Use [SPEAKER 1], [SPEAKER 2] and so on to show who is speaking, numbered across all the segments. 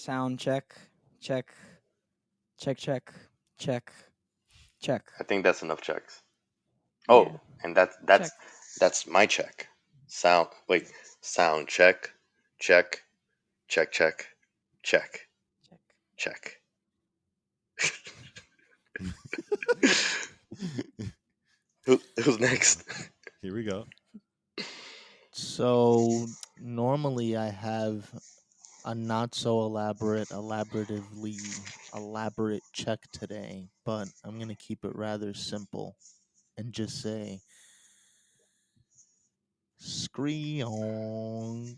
[SPEAKER 1] Sound check, check, check, check, check, check.
[SPEAKER 2] I think that's enough checks.
[SPEAKER 1] Yeah,
[SPEAKER 2] Oh, and that's
[SPEAKER 1] check,
[SPEAKER 2] that's that's my check. Sound check, check, check, check, check,
[SPEAKER 1] check.
[SPEAKER 2] check. Who's next?
[SPEAKER 3] Here we go.
[SPEAKER 4] So normally I have a not so elaborate check today, but I'm going to keep it rather simple and just say Screon.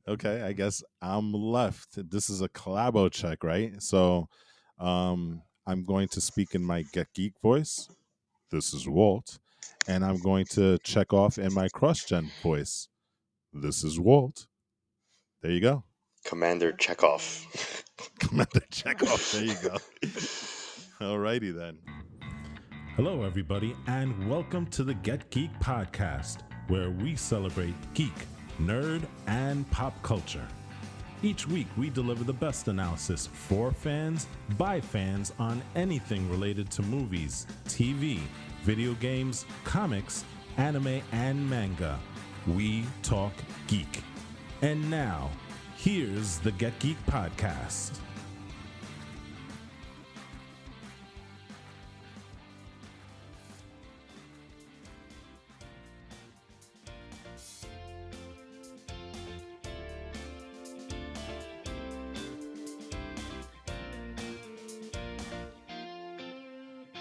[SPEAKER 3] Okay, I guess I'm left. This is a collabo check, right? So I'm going to speak in my Get Geek voice. This is Walt. And I'm going to check off in my CrossGen voice. This is Walt. There you go.
[SPEAKER 2] Commander Chekhov.
[SPEAKER 3] Commander Chekhov. There you go. Alrighty then. Hello, everybody, and welcome to the Get Geek podcast, where we celebrate geek, nerd, and pop culture. Each week, we deliver the best analysis for fans, by fans, on anything related to movies, TV, video games, comics, anime, and manga. We talk geek. And now, here's the Get Geek podcast.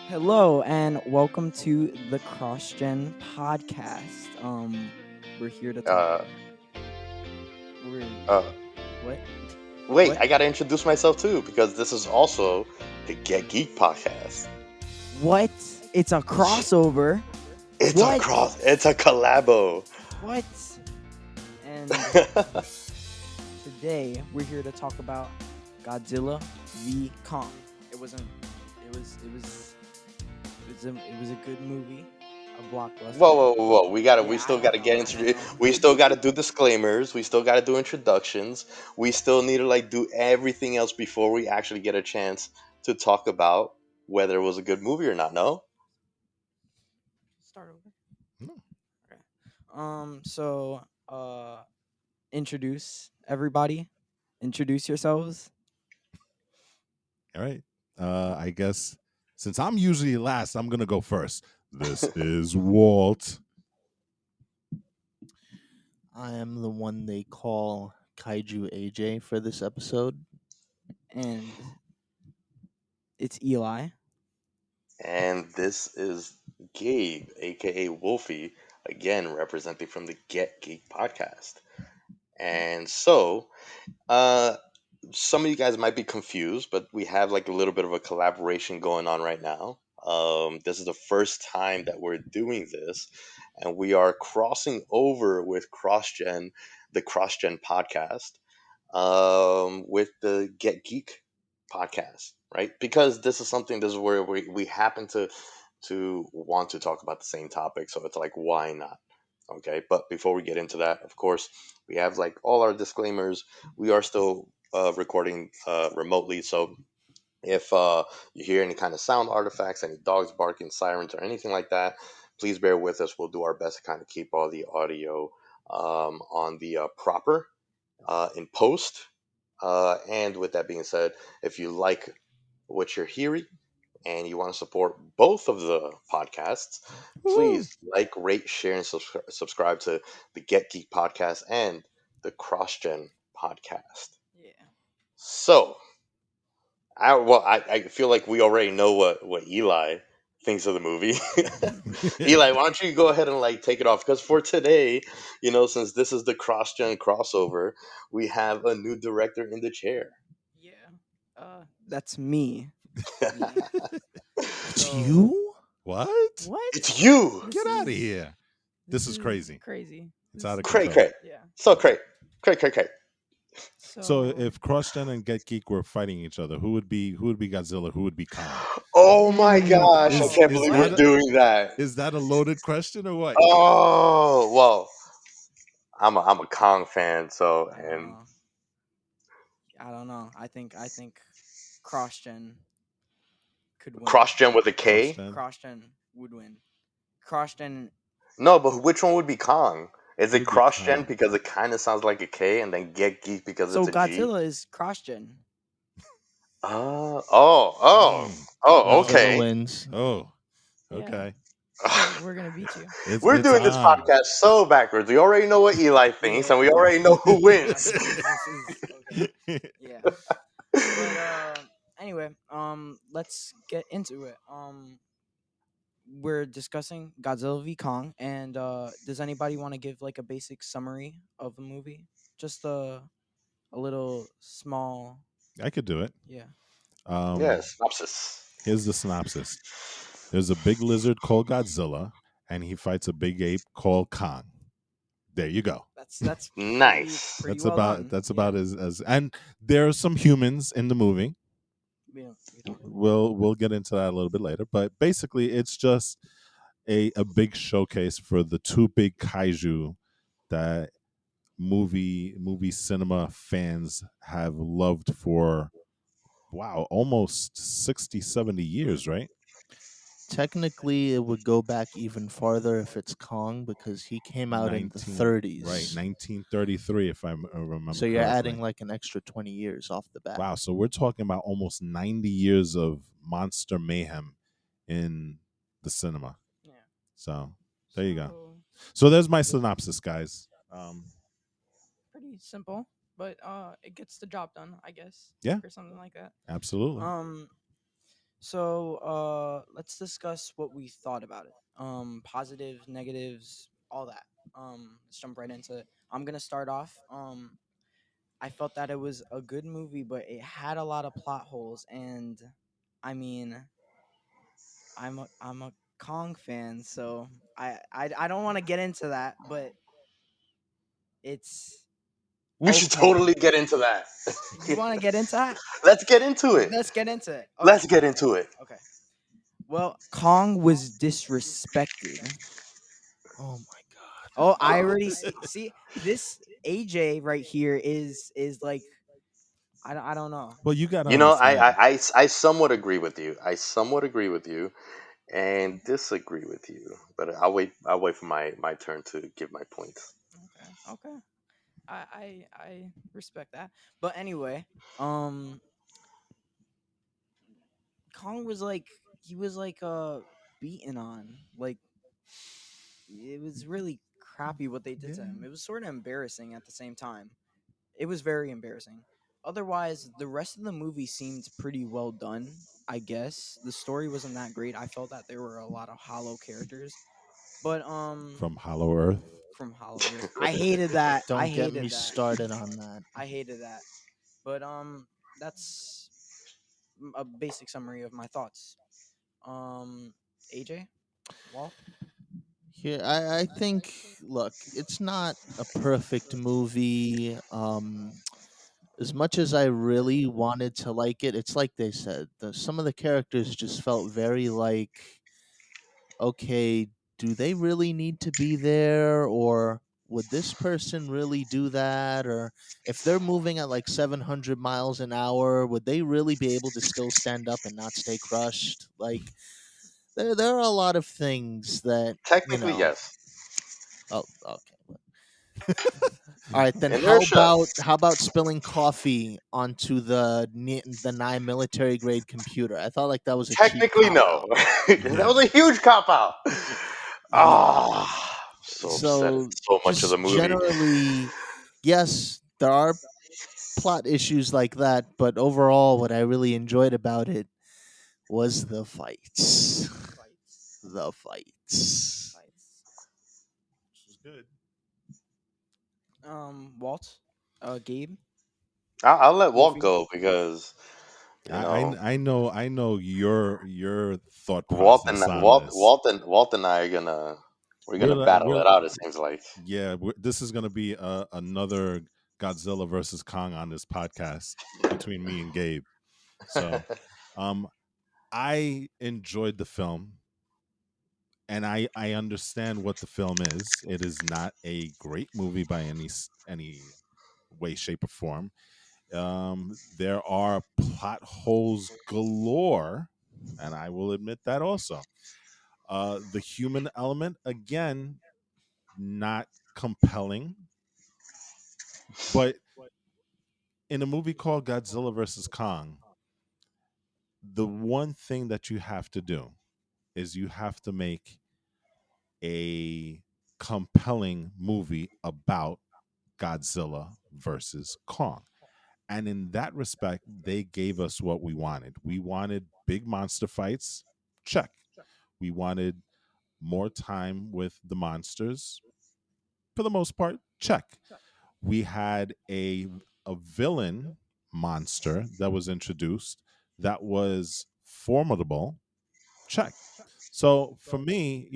[SPEAKER 1] Hello and welcome to the CrossGen podcast. We're here to talk.
[SPEAKER 2] uh,
[SPEAKER 1] We're
[SPEAKER 2] uh,
[SPEAKER 1] what?
[SPEAKER 2] wait,
[SPEAKER 1] What?
[SPEAKER 2] I gotta introduce myself too because this is also the Get Geek podcast.
[SPEAKER 1] What? It's a crossover.
[SPEAKER 2] It's
[SPEAKER 1] What?
[SPEAKER 2] It's a collabo.
[SPEAKER 1] What? And today we're here to talk about Godzilla v Kong. It was a good movie, a blockbuster.
[SPEAKER 2] Whoa!
[SPEAKER 1] Yeah,
[SPEAKER 2] We
[SPEAKER 1] I
[SPEAKER 2] still
[SPEAKER 1] don't
[SPEAKER 2] gotta
[SPEAKER 1] know.
[SPEAKER 2] get
[SPEAKER 1] I don't
[SPEAKER 2] introduced.
[SPEAKER 1] know.
[SPEAKER 2] We still gotta do disclaimers. We still gotta do introductions. We still need to like do everything else before we actually get a chance to talk about whether it was a good movie or not. No.
[SPEAKER 1] Start over.
[SPEAKER 3] No.
[SPEAKER 1] Okay. So introduce everybody. Introduce yourselves.
[SPEAKER 3] All right. I guess since I'm usually last, I'm gonna go first. This is Walt.
[SPEAKER 4] I am the one they call Kaiju AJ for this episode.
[SPEAKER 1] And it's Eli.
[SPEAKER 2] And this is Gabe, aka Wolfie, again representing from the Get Geek podcast. And so, uh, some of you guys might be confused, but we have like a little bit of a collaboration going on right now. This is the first time that we're doing this, and we are crossing over with CrossGen, the CrossGen podcast, with the Get Geek podcast, right? Because this is where we happen to want to talk about the same topic, so it's like why not? Okay, but before we get into that, of course, we have like all our disclaimers. We are still recording remotely, so if you hear any kind of sound artifacts, any dogs barking, sirens, or anything like that, please bear with us. We'll do our best to kind of keep all the audio on the proper in post. And with that being said, if you like what you're hearing and you want to support both of the podcasts,
[SPEAKER 3] Woo.
[SPEAKER 2] please like, rate, share, and subscribe to the Get Geek podcast and the CrossGen podcast.
[SPEAKER 1] Yeah.
[SPEAKER 2] So, I feel like we already know what Eli thinks of the movie. Eli, why don't you go ahead and like take it off? Because for today, since this is the CrossGen crossover, we have a new director in the chair.
[SPEAKER 1] Yeah. That's me. Me.
[SPEAKER 4] It's
[SPEAKER 1] So
[SPEAKER 4] you?
[SPEAKER 3] What?
[SPEAKER 1] what?
[SPEAKER 2] It's you,
[SPEAKER 1] This
[SPEAKER 3] Get out of
[SPEAKER 1] is
[SPEAKER 3] here. This is crazy.
[SPEAKER 1] Crazy.
[SPEAKER 3] It's
[SPEAKER 1] This
[SPEAKER 3] out
[SPEAKER 1] is
[SPEAKER 3] of
[SPEAKER 2] Cray
[SPEAKER 3] control.
[SPEAKER 2] Cray.
[SPEAKER 1] Yeah.
[SPEAKER 2] So Cray.
[SPEAKER 3] So
[SPEAKER 1] So
[SPEAKER 3] if CrossGen and Get Geek were fighting each other, who would be Godzilla? Who would be Kong?
[SPEAKER 2] Oh my gosh, I
[SPEAKER 3] Is
[SPEAKER 2] can't
[SPEAKER 3] is
[SPEAKER 2] believe
[SPEAKER 3] that
[SPEAKER 2] we're doing that.
[SPEAKER 3] is that a loaded question or what?
[SPEAKER 2] Oh well, I'm a Kong fan, so and
[SPEAKER 1] uh, I don't know. I think CrossGen could win.
[SPEAKER 2] CrossGen with a K?
[SPEAKER 3] CrossGen.
[SPEAKER 1] CrossGen would win. CrossGen.
[SPEAKER 2] No, but which one would be Kong? Is
[SPEAKER 3] It
[SPEAKER 2] it
[SPEAKER 3] would be
[SPEAKER 2] CrossGen
[SPEAKER 3] Kong.
[SPEAKER 2] because it kind of sounds like a K, and then Get Geek because
[SPEAKER 1] So
[SPEAKER 2] it's a G?
[SPEAKER 1] Godzilla is CrossGen.
[SPEAKER 2] Oh,
[SPEAKER 3] Mm.
[SPEAKER 4] Godzilla
[SPEAKER 2] okay.
[SPEAKER 3] Oh.
[SPEAKER 4] wins.
[SPEAKER 3] Oh.
[SPEAKER 1] Yeah,
[SPEAKER 3] Okay.
[SPEAKER 1] we're gonna beat you.
[SPEAKER 2] We're
[SPEAKER 3] It's
[SPEAKER 2] doing this
[SPEAKER 3] on.
[SPEAKER 2] podcast so backwards. We already know what Eli thinks, and
[SPEAKER 1] Yeah,
[SPEAKER 2] we already know who
[SPEAKER 1] yeah.
[SPEAKER 2] wins.
[SPEAKER 1] This is okay. Yeah, but anyway, let's get into it. We're discussing Godzilla v Kong, and does anybody want to give like a basic summary of the movie? Just a little small,
[SPEAKER 3] I could do it.
[SPEAKER 1] yeah.
[SPEAKER 2] Yeah,
[SPEAKER 3] Um,
[SPEAKER 2] synopsis.
[SPEAKER 3] Here's the synopsis. There's a big lizard called Godzilla, and he fights a big ape called Kong. There you go.
[SPEAKER 1] That's
[SPEAKER 2] Nice.
[SPEAKER 1] pretty well done.
[SPEAKER 3] That's
[SPEAKER 1] Yeah,
[SPEAKER 3] about as and there are some humans in the movie.
[SPEAKER 1] we don't really.
[SPEAKER 3] We'll get into that a little bit later, but basically it's just a big showcase for the two big kaiju that movie cinema fans have loved for wow, almost 60, 70 years, right?
[SPEAKER 4] Technically, it would go back even farther if it's Kong because he came out in the 30s.
[SPEAKER 3] 1933 if remember
[SPEAKER 4] So you're adding
[SPEAKER 3] correctly.
[SPEAKER 4] like an extra 20 years off the bat.
[SPEAKER 3] Wow, so we're talking about almost 90 years of monster mayhem in the cinema.
[SPEAKER 1] Yeah.
[SPEAKER 3] So there you go.
[SPEAKER 1] So
[SPEAKER 3] So there's my synopsis, guys.
[SPEAKER 1] pretty simple, but it gets the job done, I guess,
[SPEAKER 3] Yeah,
[SPEAKER 1] or something like that.
[SPEAKER 3] absolutely.
[SPEAKER 1] Um, so let's discuss what we thought about it. Positives, negatives, all that. Let's jump right into it. I'm gonna start off. I felt that it was a good movie, but it had a lot of plot holes, and I mean, I'm a Kong fan, so I don't want to get into that, but it's
[SPEAKER 2] We should
[SPEAKER 1] okay.
[SPEAKER 2] totally get into that.
[SPEAKER 1] You want to get into that?
[SPEAKER 2] Let's get into it.
[SPEAKER 1] Let's get into it. Okay.
[SPEAKER 2] Let's get into it.
[SPEAKER 1] Okay. Well, Kong was disrespected.
[SPEAKER 4] Oh my god.
[SPEAKER 1] Oh, I already see this AJ right here is like I don't know.
[SPEAKER 3] Well, you got to
[SPEAKER 2] You know,
[SPEAKER 3] understand.
[SPEAKER 2] I somewhat agree with you. I somewhat agree with you, and disagree with you. But I'll wait for my turn to give my points.
[SPEAKER 1] Okay. Okay. I respect that. But anyway, um Kong was like he was like beaten on. Like it was really crappy what they did to him.
[SPEAKER 3] Yeah.
[SPEAKER 1] It was sort of embarrassing at the same time. It was very embarrassing. Otherwise, the rest of the movie seemed pretty well done, I guess. The story wasn't that great. I felt that there were a lot of hollow characters. But
[SPEAKER 3] From Hollow Earth.
[SPEAKER 1] from Hollow Earth. I hated that. I
[SPEAKER 4] Don't get me
[SPEAKER 1] hated that.
[SPEAKER 4] started on that.
[SPEAKER 1] I hated that. But that's a basic summary of my thoughts. Um AJ, Walt.
[SPEAKER 4] Here, I think, look, it's not a perfect movie. As much as I really wanted to like it, it's like they said, some of the characters just felt very like, okay, do they really need to be there? Or would this person really do that? Or if they're moving at like 700 miles an hour, would they really be able to still stand up and not stay crushed? Like, there are a lot of things that, you
[SPEAKER 2] Technically,
[SPEAKER 4] know,
[SPEAKER 2] yes.
[SPEAKER 4] oh, okay. All right, then
[SPEAKER 2] Inertia.
[SPEAKER 4] how about spilling coffee onto the Nye military grade computer? I thought like that was a cheap
[SPEAKER 2] Technically,
[SPEAKER 4] cop
[SPEAKER 2] no.
[SPEAKER 4] out.
[SPEAKER 2] That was
[SPEAKER 3] Yeah.
[SPEAKER 2] a huge cop out.
[SPEAKER 4] Yeah.
[SPEAKER 2] Ah, so upset at
[SPEAKER 4] So
[SPEAKER 2] so much of the
[SPEAKER 4] just
[SPEAKER 2] movie.
[SPEAKER 4] generally, yes, there are plot issues like that, but overall, what I really enjoyed about it was the fights.
[SPEAKER 1] Fights.
[SPEAKER 4] The fights.
[SPEAKER 1] Fights.
[SPEAKER 3] Which is good.
[SPEAKER 1] Walt, Gabe,
[SPEAKER 2] I'll let Walt
[SPEAKER 1] Wolfie.
[SPEAKER 2] go because you know
[SPEAKER 3] I know your thought
[SPEAKER 2] Walt
[SPEAKER 3] process
[SPEAKER 2] and
[SPEAKER 3] on this.
[SPEAKER 2] Walt and I are gonna we're gonna battle
[SPEAKER 3] We're
[SPEAKER 2] it out. It seems like.
[SPEAKER 3] yeah, this is going to be another Godzilla versus Kong on this podcast between me and Gabe. So, um, I enjoyed the film, and I understand what the film is. It is not a great movie by any way, shape, or form. There are plot holes galore, and I will admit that also. The human element, again, not compelling, but in a movie called Godzilla versus Kong, the one thing that you have to do is you have to make a compelling movie about Godzilla versus Kong. And in that respect, they gave us what we wanted. We wanted big monster fights, check. We wanted more time with the monsters, for the most part, check. We had a villain monster that was introduced that was formidable, check. So for me,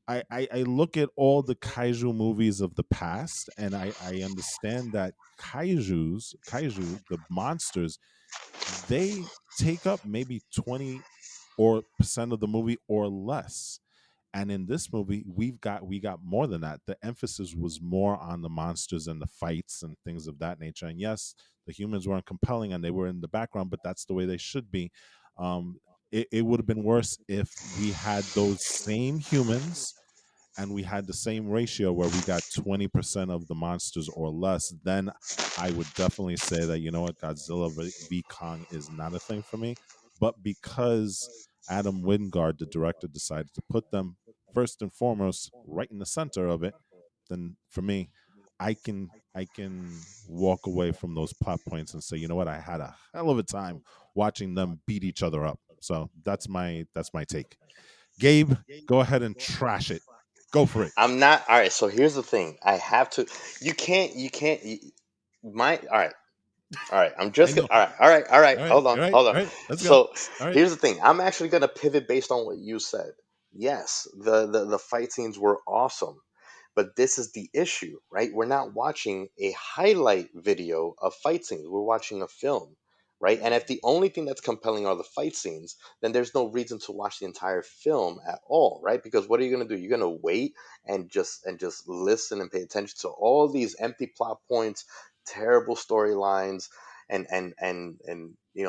[SPEAKER 3] I look at all the kaiju movies of the past, and I understand that kaiju, the monsters, they take up maybe 20 or percent of the movie or less. And in this movie, we got more than that. The emphasis was more on the monsters and the fights and things of that nature. And yes, the humans weren't compelling and they were in the background, but that's the way they should be. It would have been worse if we had those same humans and we had the same ratio where we got 20% of the monsters or less. Then I would definitely say that, you know what, Godzilla v Kong is not a thing for me. But because Adam Wingard, the director, decided to put them first and foremost right in the center of it, then for me, I can walk away from those plot points and say, you know what, I had a hell of a time watching them beat each other up. So that's my take. Gabe, go ahead and trash it. Go for it.
[SPEAKER 2] I'm not. All right, so here's the thing. I have to. My all right. All right, I'm
[SPEAKER 3] I
[SPEAKER 2] just
[SPEAKER 3] know.
[SPEAKER 2] gonna. All right, all right, all right.
[SPEAKER 3] All right,
[SPEAKER 2] Hold on,
[SPEAKER 3] all right,
[SPEAKER 2] hold on.
[SPEAKER 3] all right. Let's go.
[SPEAKER 2] So
[SPEAKER 3] All right.
[SPEAKER 2] here's the thing. I'm actually gonna pivot based on what you said. Yes, the fight scenes were awesome, but this is the issue, right? We're not watching a highlight video of fight scenes. We're watching a film, right? And if the only thing that's compelling are the fight scenes, then there's no reason to watch the entire film at all, right? Because what are you gonna do? You're gonna wait and just listen and pay attention to all these empty plot points, terrible storylines, and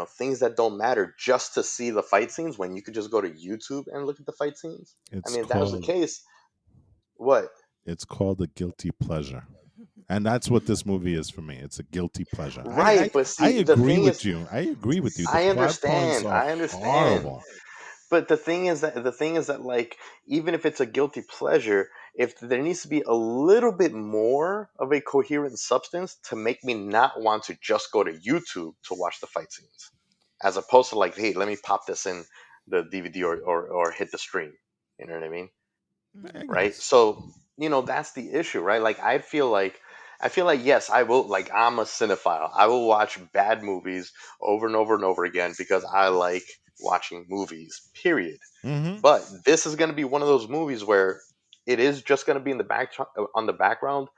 [SPEAKER 2] things that don't matter just to see the fight scenes when you could just go to YouTube and look at the fight scenes. I
[SPEAKER 3] It's
[SPEAKER 2] mean, if that was the
[SPEAKER 3] called
[SPEAKER 2] case, what?
[SPEAKER 3] it's called a guilty pleasure. And that's what this movie is for me. It's a guilty pleasure. I
[SPEAKER 2] Right,
[SPEAKER 3] I,
[SPEAKER 2] but
[SPEAKER 3] I
[SPEAKER 2] see, the
[SPEAKER 3] agree
[SPEAKER 2] thing
[SPEAKER 3] with
[SPEAKER 2] is,
[SPEAKER 3] you. I agree with you. The
[SPEAKER 2] I
[SPEAKER 3] plot points
[SPEAKER 2] understand,
[SPEAKER 3] are
[SPEAKER 2] I understand.
[SPEAKER 3] horrible.
[SPEAKER 2] But the thing is that like even if it's a guilty pleasure, if there needs to be a little bit more of a coherent substance to make me not want to just go to YouTube to watch the fight scenes, as opposed to like, hey, let me pop this in the DVD or hit the stream. You know what I mean?
[SPEAKER 3] I
[SPEAKER 2] Right?
[SPEAKER 3] guess.
[SPEAKER 2] So, that's the issue, right? Like I feel like yes, I will, like, I'm a cinephile. I will watch bad movies over and over and over again because I like watching movies. Period.
[SPEAKER 3] Mm-hmm.
[SPEAKER 2] But this is going to be one of those movies where it is just going to be in the back on the background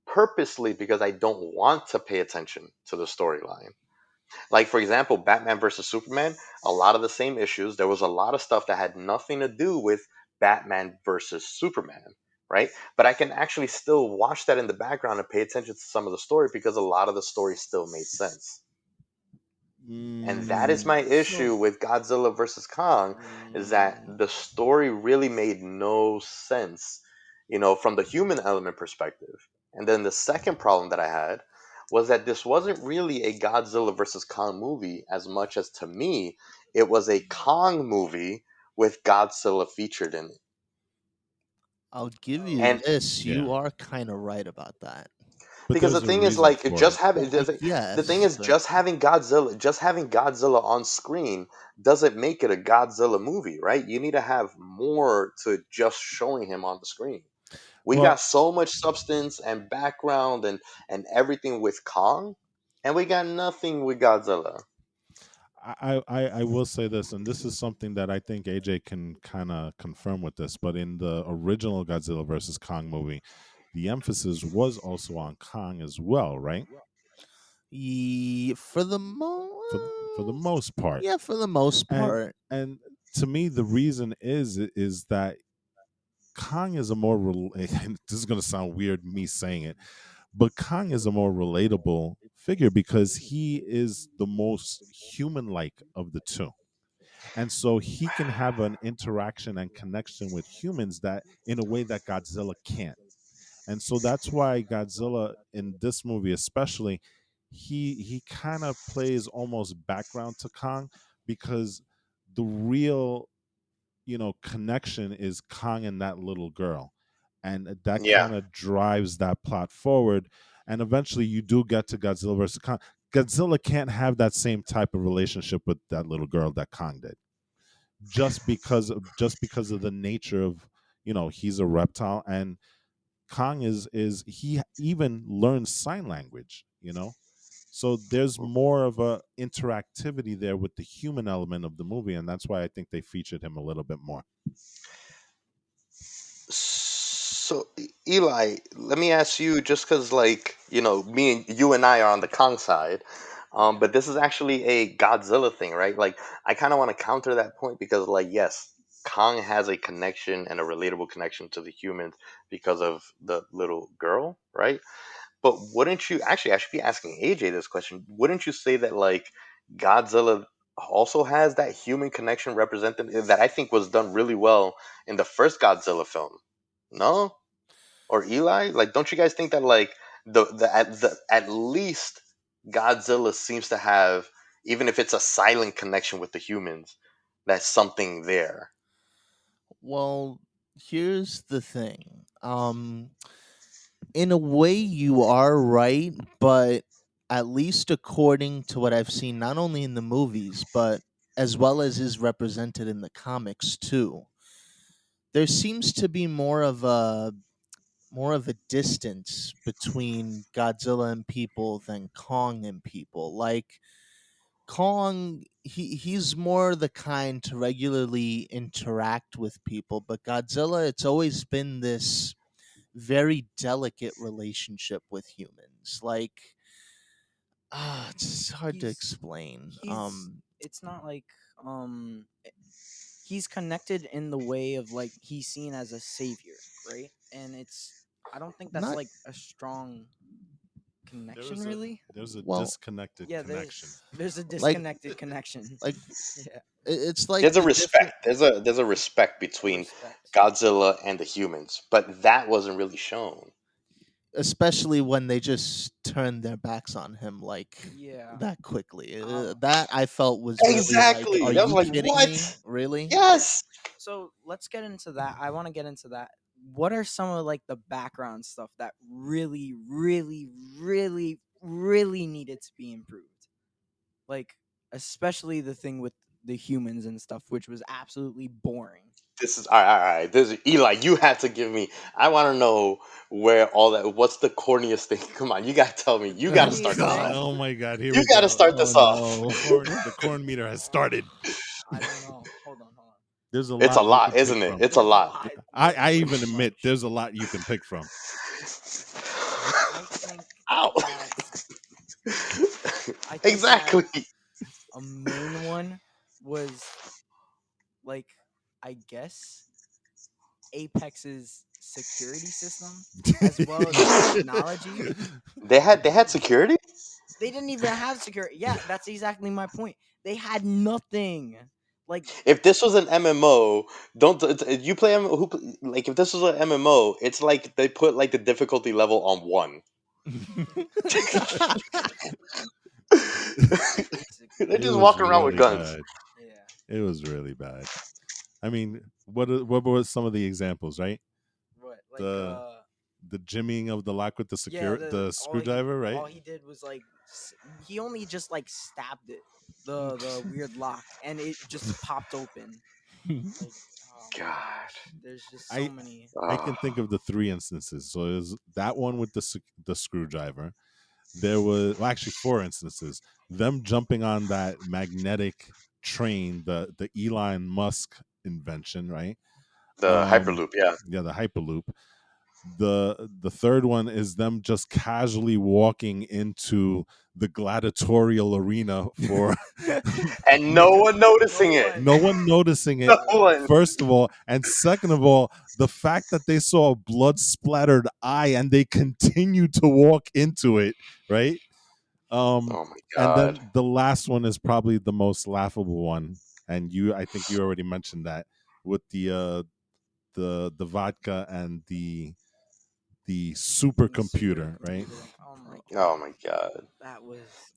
[SPEAKER 2] purposely because I don't want to pay attention to the storyline. Like, for example, Batman versus Superman, a lot of the same issues. There was a lot of stuff that had nothing to do with Batman versus Superman, right? But I can actually still watch that in the background and pay attention to some of the story because a lot of the story still made sense. And that is my issue
[SPEAKER 3] So,
[SPEAKER 2] with Godzilla versus Kong, is that
[SPEAKER 3] mm,
[SPEAKER 2] the story really made no sense, from the human element perspective. And then the second problem that I had was that this wasn't really a Godzilla versus Kong movie as much as, to me, it was a Kong movie with Godzilla featured in it.
[SPEAKER 4] I'll give you
[SPEAKER 2] And
[SPEAKER 4] this.
[SPEAKER 3] yeah,
[SPEAKER 4] You are kind of right about that.
[SPEAKER 3] but
[SPEAKER 2] because the
[SPEAKER 3] there's a
[SPEAKER 2] thing is,
[SPEAKER 3] reason
[SPEAKER 2] like,
[SPEAKER 3] for
[SPEAKER 2] just
[SPEAKER 3] it.
[SPEAKER 2] having
[SPEAKER 4] Well,
[SPEAKER 2] the thing
[SPEAKER 4] yes,
[SPEAKER 2] is,
[SPEAKER 4] but
[SPEAKER 2] just having Godzilla on screen doesn't make it a Godzilla movie, right? You need to have more to just showing him on the screen. We got
[SPEAKER 3] Well,
[SPEAKER 2] so much substance and background and everything with Kong, and we got nothing with Godzilla.
[SPEAKER 3] I will say this, and this is something that I think AJ can kind of confirm with this. But in the original Godzilla versus Kong movie, the emphasis was also on Kong as well, right?
[SPEAKER 4] for the
[SPEAKER 3] For the most part,
[SPEAKER 4] yeah, for the most
[SPEAKER 3] and
[SPEAKER 4] part.
[SPEAKER 3] and to me, the reason is that Kong is a and this is going to sound weird me saying it, but Kong is a more relatable figure because he is the most human like of the two. And so he can have an interaction and connection with humans that in a way that Godzilla can't. And so that's why Godzilla in this movie especially, he kind of plays almost background to Kong because the real, connection is Kong and that little girl. And that
[SPEAKER 2] Yeah.
[SPEAKER 3] kind of drives that plot forward. And eventually you do get to Godzilla versus Kong. Godzilla can't have that same type of relationship with that little girl that Kong did. Just because of the nature of, he's a reptile, and Kong is he even learns sign language. So there's more of a interactivity there with the human element of the movie, and that's why I think they featured him a little bit more.
[SPEAKER 2] So Eli, let me ask you, just because like me and you and I are on the Kong side,
[SPEAKER 1] Yeah.
[SPEAKER 2] but this is actually a Godzilla thing, right? Like I kind of want to counter that point because like yes, Kong has a connection and a relatable connection to the humans because of the little girl, right? But wouldn't you actually? I should be asking AJ this question. Wouldn't you say that like Godzilla also has that human connection represented that I think was done really well in the first Godzilla film? No, or Eli? Like, don't you guys think that like the at least Godzilla seems to have, even if it's a silent connection with the humans, that's something there.
[SPEAKER 4] Well, here's the thing. In a way, you are right, but at least according to what I've seen, not only in the movies, but as well as is represented in the comics too, there seems to be more of a distance between Godzilla and people than Kong and people. Like Kong, he's more the kind to regularly interact with people, but Godzilla, it's always been this very delicate relationship with humans. Like, it's hard to
[SPEAKER 1] He's
[SPEAKER 4] explain.
[SPEAKER 1] he's it's not like he's connected in the way of like he's seen as a savior, right? And it's I don't think that's
[SPEAKER 4] Not
[SPEAKER 1] like a strong
[SPEAKER 3] There
[SPEAKER 1] connection
[SPEAKER 3] is a
[SPEAKER 1] really.
[SPEAKER 3] there's a
[SPEAKER 4] well,
[SPEAKER 3] disconnected
[SPEAKER 1] Yeah,
[SPEAKER 3] connection.
[SPEAKER 1] there's a
[SPEAKER 4] like
[SPEAKER 1] disconnected connection.
[SPEAKER 4] like
[SPEAKER 1] Yeah,
[SPEAKER 4] it's like
[SPEAKER 2] There's a
[SPEAKER 4] the different,
[SPEAKER 2] respect. There's a respect
[SPEAKER 1] a
[SPEAKER 2] between
[SPEAKER 1] respect.
[SPEAKER 2] Godzilla and the humans, but that wasn't really shown.
[SPEAKER 4] especially when they just turned their backs on him like
[SPEAKER 1] Yeah.
[SPEAKER 4] that quickly.
[SPEAKER 1] Um
[SPEAKER 4] That I felt was really like,
[SPEAKER 2] Exactly.
[SPEAKER 4] are
[SPEAKER 2] That was
[SPEAKER 4] you
[SPEAKER 2] like,
[SPEAKER 4] kidding
[SPEAKER 2] what?
[SPEAKER 4] me? Really?
[SPEAKER 1] yeah.
[SPEAKER 2] Yes.
[SPEAKER 1] So let's get into that. I want to get into that. What are some of like the background stuff that really, really, really, really needed to be improved? Like especially the thing with the humans and stuff, which was absolutely boring.
[SPEAKER 2] This is all right. All right. This is Eli. You have to give me. I want to know where all that. What's the corniest thing? Come on, you gotta tell me.
[SPEAKER 1] The
[SPEAKER 2] You gotta
[SPEAKER 4] Oh
[SPEAKER 2] start
[SPEAKER 1] corniest
[SPEAKER 2] this
[SPEAKER 1] thing?
[SPEAKER 2] off.
[SPEAKER 4] God.
[SPEAKER 3] Oh my God! Here
[SPEAKER 2] You
[SPEAKER 3] we
[SPEAKER 2] gotta
[SPEAKER 3] go.
[SPEAKER 2] start
[SPEAKER 4] Oh
[SPEAKER 2] this off.
[SPEAKER 3] The
[SPEAKER 4] no.
[SPEAKER 3] corn meter has started.
[SPEAKER 1] I don't know. Hold on, hold on.
[SPEAKER 3] There's a
[SPEAKER 2] It's a
[SPEAKER 3] lot you
[SPEAKER 2] lot,
[SPEAKER 3] can pick
[SPEAKER 2] isn't it?
[SPEAKER 3] from.
[SPEAKER 2] It's a
[SPEAKER 1] There's a
[SPEAKER 2] lot.
[SPEAKER 1] lot.
[SPEAKER 3] I
[SPEAKER 1] Way
[SPEAKER 3] even
[SPEAKER 1] too
[SPEAKER 3] admit
[SPEAKER 1] much.
[SPEAKER 3] there's a lot you can pick from.
[SPEAKER 1] I think
[SPEAKER 2] Ow.
[SPEAKER 1] that I think that
[SPEAKER 2] Exactly.
[SPEAKER 1] a main one was like I guess Apex's security system as well as the technology.
[SPEAKER 2] They had security.
[SPEAKER 1] They didn't even have security. Yeah, that's exactly my point. They had nothing. Like
[SPEAKER 2] If this was an MMO, don't you play like if this was an MMO, it's like they put like the difficulty level on one. They're
[SPEAKER 1] basically,
[SPEAKER 3] It
[SPEAKER 2] just
[SPEAKER 3] was
[SPEAKER 2] walking around with
[SPEAKER 3] really
[SPEAKER 2] guns.
[SPEAKER 3] bad.
[SPEAKER 1] yeah.
[SPEAKER 3] It was really bad. I mean, what were some of the examples, right?
[SPEAKER 1] What like
[SPEAKER 3] The the jimmying of the lock with the
[SPEAKER 1] yeah,
[SPEAKER 3] the screwdriver, right?
[SPEAKER 1] all he did was like he only just like stabbed it the weird lock and it just popped open. Like oh my
[SPEAKER 2] God.
[SPEAKER 1] gosh, there's just so
[SPEAKER 3] I
[SPEAKER 1] many.
[SPEAKER 3] I can think
[SPEAKER 2] Ah.
[SPEAKER 3] of the three instances. So it was that one with the screwdriver. There was, well, actually four instances. Them jumping on that magnetic train, the Elon Musk invention, right?
[SPEAKER 2] The
[SPEAKER 3] Um,
[SPEAKER 2] Hyperloop, yeah.
[SPEAKER 3] yeah, the Hyperloop. The third one is them just casually walking into the gladiatorial arena for
[SPEAKER 2] And no one
[SPEAKER 1] No
[SPEAKER 2] noticing it.
[SPEAKER 1] one.
[SPEAKER 3] no one noticing
[SPEAKER 2] No
[SPEAKER 3] it,
[SPEAKER 1] Yeah.
[SPEAKER 2] one.
[SPEAKER 3] first of all, and second of all, the fact that they saw a blood splattered eye and they continue to walk into it, right? Um,
[SPEAKER 2] Oh my
[SPEAKER 3] and
[SPEAKER 2] god.
[SPEAKER 3] then the last one is probably the most laughable one, and I think you already mentioned that with the vodka and the
[SPEAKER 1] The
[SPEAKER 3] supercomputer, right?
[SPEAKER 1] supercomputer. Oh my
[SPEAKER 2] Oh
[SPEAKER 1] god.
[SPEAKER 2] my god.
[SPEAKER 1] That was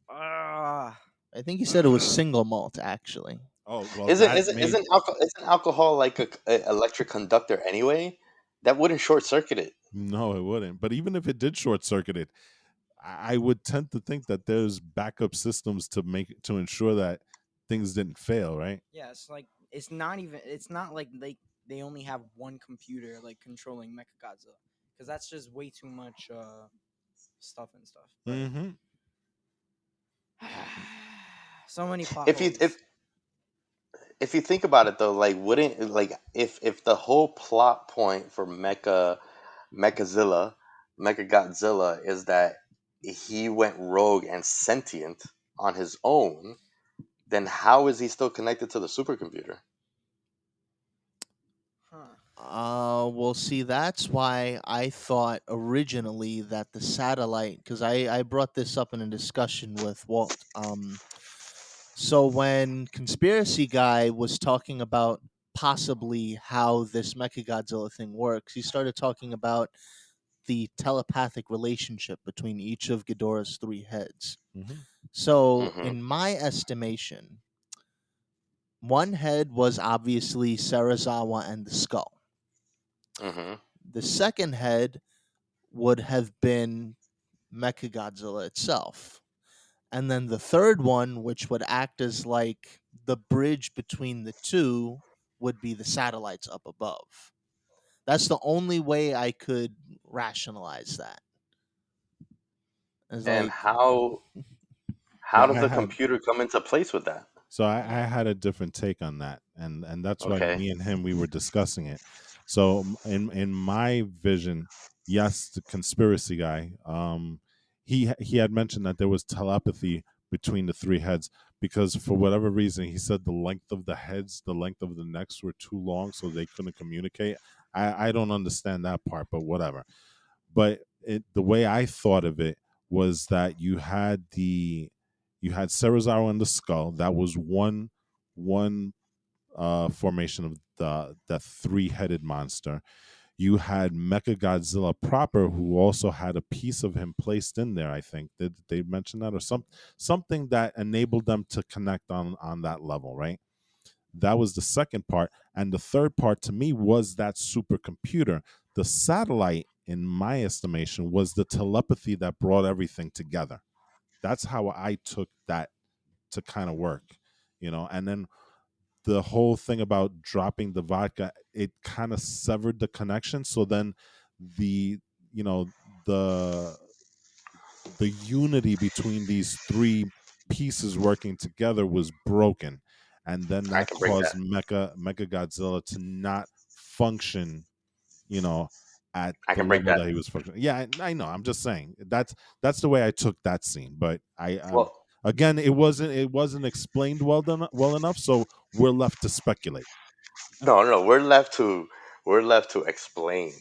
[SPEAKER 4] I think he said it was single malt, actually.
[SPEAKER 3] Oh well,
[SPEAKER 2] Isn't
[SPEAKER 3] that
[SPEAKER 2] isn't
[SPEAKER 3] made
[SPEAKER 2] isn't alcohol isn't alcohol like a electric conductor anyway? That wouldn't short circuit it.
[SPEAKER 3] no, it wouldn't. But even if it did short circuit it, I would tend to think that there's backup systems to ensure that things didn't fail, right?
[SPEAKER 1] yeah. It's like it's not even. It's not like they only have one computer like controlling Mechagodzilla because that's just way too much stuff and stuff. But
[SPEAKER 3] Mm-hmm.
[SPEAKER 1] so many plot
[SPEAKER 2] If you
[SPEAKER 1] holes.
[SPEAKER 2] if you think about it though, like wouldn't like if the whole plot point for Mechazilla, Mechagodzilla is that he went rogue and sentient on his own, then how is he still connected to the supercomputer?
[SPEAKER 1] Huh.
[SPEAKER 4] Well, see, that's why I thought originally that the satellite, because I brought this up in a discussion with Walt. So when Conspiracy Guy was talking about possibly how this Mechagodzilla thing works, he started talking about the telepathic relationship between each of Ghidorah's three heads.
[SPEAKER 3] Mm-hmm.
[SPEAKER 4] So,
[SPEAKER 2] Mm-hmm.
[SPEAKER 4] in my estimation, one head was obviously Sarazawa and the skull.
[SPEAKER 2] Mm-hmm.
[SPEAKER 4] The second head would have been Mechagodzilla itself. And then the third one, which would act as like the bridge between the two, would be the satellites up above. That's the only way I could rationalize that. It's
[SPEAKER 2] And
[SPEAKER 4] like,
[SPEAKER 2] how
[SPEAKER 3] Yeah,
[SPEAKER 2] does the computer come into place with that?
[SPEAKER 3] I
[SPEAKER 1] Yeah.
[SPEAKER 3] had a different take on that, and that's why
[SPEAKER 2] Okay.
[SPEAKER 3] me and him we were discussing it. So in my vision, yes, the conspiracy guy, he had mentioned that there was telepathy between the three heads because for whatever reason he said the length of the heads, the length of the necks were too long, so they couldn't communicate. I don't understand that part, but whatever. But the way I thought of it was that you had Cerezawa in the skull. That was one formation of the three headed monster. You had Mecha Godzilla proper, who also had a piece of him placed in there. I think did they mention that or something that enabled them to connect on that level, right? That was the second part. And the third part to me was that supercomputer. The satellite, in my estimation, was the telepathy that brought everything together. That's how I took that to kind of work, and then the whole thing about dropping the vodka, it kind of severed the connection. So then the, you know, the the unity between these three pieces working together was broken, and then
[SPEAKER 2] I
[SPEAKER 3] that
[SPEAKER 2] can break that.
[SPEAKER 3] caused Mecha Godzilla to not function, you know, at
[SPEAKER 2] I
[SPEAKER 3] the
[SPEAKER 2] can break
[SPEAKER 3] level
[SPEAKER 2] that.
[SPEAKER 3] that he was functioning. Yeah, I know. I'm just saying that's the way I took that scene. But
[SPEAKER 2] Well,
[SPEAKER 3] again, it wasn't explained well enough, so we're left to speculate.
[SPEAKER 2] no. We're left to explain.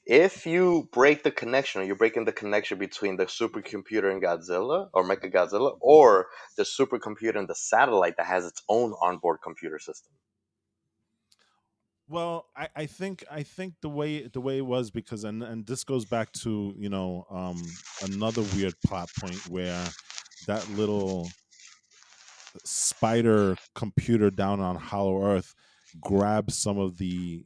[SPEAKER 2] If you break the connection, or you're breaking the connection between the supercomputer and Godzilla, or Mecha Godzilla, or the supercomputer and the satellite that has its own onboard computer system.
[SPEAKER 3] Well, I think the way it was because and this goes back to another weird plot point where that little spider computer down on Hollow Earth grabs some of the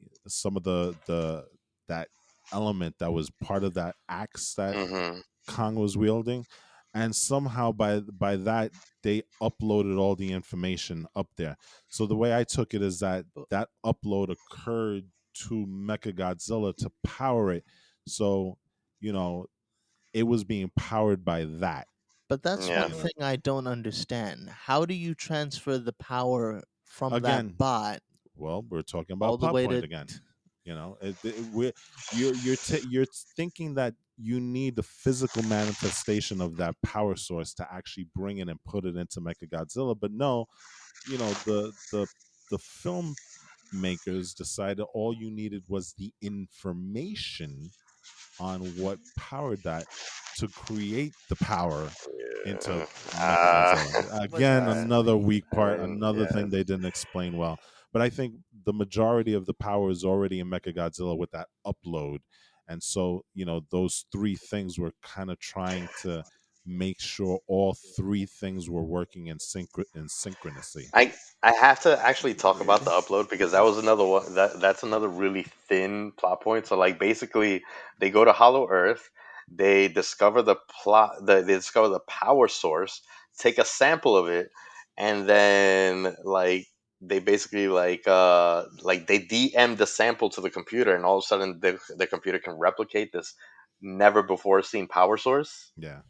[SPEAKER 3] that element that was part of that axe that
[SPEAKER 2] Mm-hmm.
[SPEAKER 3] Kong was wielding, and somehow by that they uploaded all the information up there. So the way I took it is that
[SPEAKER 4] but,
[SPEAKER 3] that upload occurred to Mechagodzilla to power it. So you know it was being powered by that.
[SPEAKER 4] but that's
[SPEAKER 2] Yeah.
[SPEAKER 4] one
[SPEAKER 1] Yeah.
[SPEAKER 4] thing I don't understand. How do you transfer the power from that
[SPEAKER 3] Again,
[SPEAKER 4] bot
[SPEAKER 3] well, we're talking
[SPEAKER 4] all
[SPEAKER 3] about
[SPEAKER 4] the
[SPEAKER 3] plot
[SPEAKER 4] way
[SPEAKER 3] point
[SPEAKER 4] to.
[SPEAKER 3] again. You're thinking that you need the physical manifestation of that power source to actually bring it and put it into Mechagodzilla, but no, the film makers decided all you needed was the information on what powered that to create the power into
[SPEAKER 2] uh,
[SPEAKER 3] Mechagodzilla.
[SPEAKER 1] Was that
[SPEAKER 3] Again,
[SPEAKER 1] a
[SPEAKER 3] another
[SPEAKER 1] story?
[SPEAKER 3] weak
[SPEAKER 2] I
[SPEAKER 3] part,
[SPEAKER 2] mean,
[SPEAKER 3] another
[SPEAKER 2] yeah.
[SPEAKER 3] thing they didn't explain well. But I think the majority of the power is already in Mechagodzilla with that upload. And so, those three things were kind of trying to make sure all three things were working in synchronicity.
[SPEAKER 2] I I have to actually talk about
[SPEAKER 1] Weird.
[SPEAKER 2] the upload because that was another one that's another really thin plot point. So like basically they go to Hollow Earth, they discover they discover the power source, take a sample of it, and then like they basically like they DM the sample to the computer and all of a sudden the computer can replicate this never before seen power source.
[SPEAKER 3] Yeah.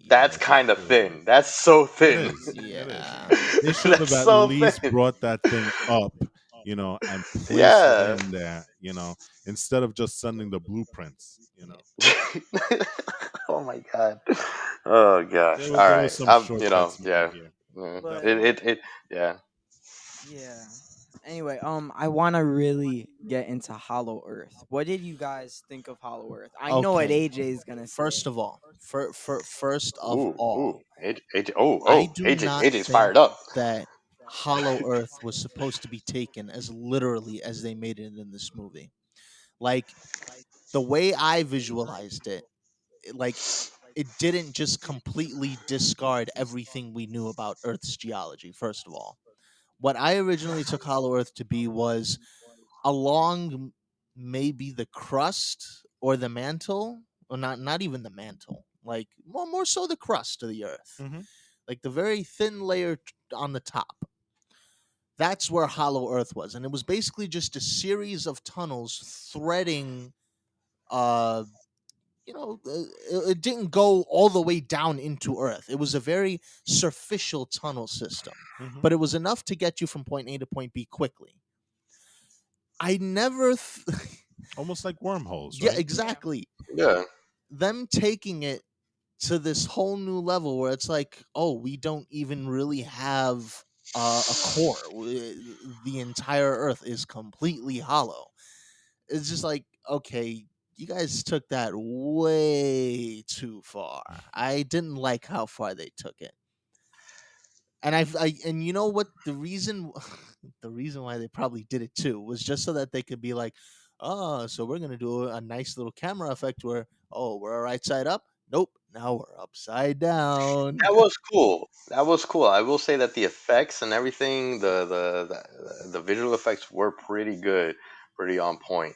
[SPEAKER 2] That's
[SPEAKER 4] Yeah.
[SPEAKER 2] kind of thin. That's so
[SPEAKER 3] It
[SPEAKER 2] thin.
[SPEAKER 3] is. It is.
[SPEAKER 4] Yeah.
[SPEAKER 3] They should have
[SPEAKER 2] That's
[SPEAKER 3] at
[SPEAKER 2] so
[SPEAKER 3] least
[SPEAKER 2] thin.
[SPEAKER 3] brought that thing up, and placed it
[SPEAKER 2] Yeah.
[SPEAKER 3] in there, instead of just sending the blueprints.
[SPEAKER 2] Oh my god. Oh gosh.
[SPEAKER 3] There was
[SPEAKER 2] All
[SPEAKER 3] there
[SPEAKER 2] right.
[SPEAKER 3] was some shortcuts made
[SPEAKER 2] Yeah.
[SPEAKER 3] here.
[SPEAKER 2] Mm.
[SPEAKER 1] But
[SPEAKER 2] It yeah.
[SPEAKER 1] yeah. Anyway, I want to really get into Hollow Earth. What did you guys think of Hollow Earth? I know what
[SPEAKER 4] Okay.
[SPEAKER 1] AJ is gonna say.
[SPEAKER 4] First of all, first of
[SPEAKER 2] Ooh.
[SPEAKER 4] all, I do not
[SPEAKER 2] AJ's
[SPEAKER 4] think
[SPEAKER 2] fired up.
[SPEAKER 4] that Hollow Earth was supposed to be taken as literally as they made it in this movie. Like the way I visualized it, like it didn't just completely discard everything we knew about Earth's geology. First of all, what I originally took Hollow Earth to be was along maybe the crust or the mantle, or not even the mantle, like more so the crust of the Earth,
[SPEAKER 3] Hmm.
[SPEAKER 4] like the very thin layer on the top. That's where Hollow Earth was, and it was basically just a series of tunnels threading. Uh, it didn't go all the way down into Earth. It was a very superficial tunnel system,
[SPEAKER 3] Hmm.
[SPEAKER 4] but it was enough to get you from point A to point B quickly. I never,
[SPEAKER 3] Almost like wormholes,
[SPEAKER 4] yeah,
[SPEAKER 3] right?
[SPEAKER 1] Yeah.
[SPEAKER 4] exactly.
[SPEAKER 2] Yeah.
[SPEAKER 4] Them taking it to this whole new level where it's like, oh, we don't even really have a core. The entire Earth is completely hollow. It's just like, okay, you guys took that way too far. I didn't like how far they took it. And you know what, the reason the reason why they probably did it too was just so that they could be like, oh, so we're gonna do a nice little camera effect where, oh, we're right side up, nope, now we're upside down.
[SPEAKER 2] That was cool. That was cool. I will say that the effects and everything, the visual effects were pretty good, pretty on point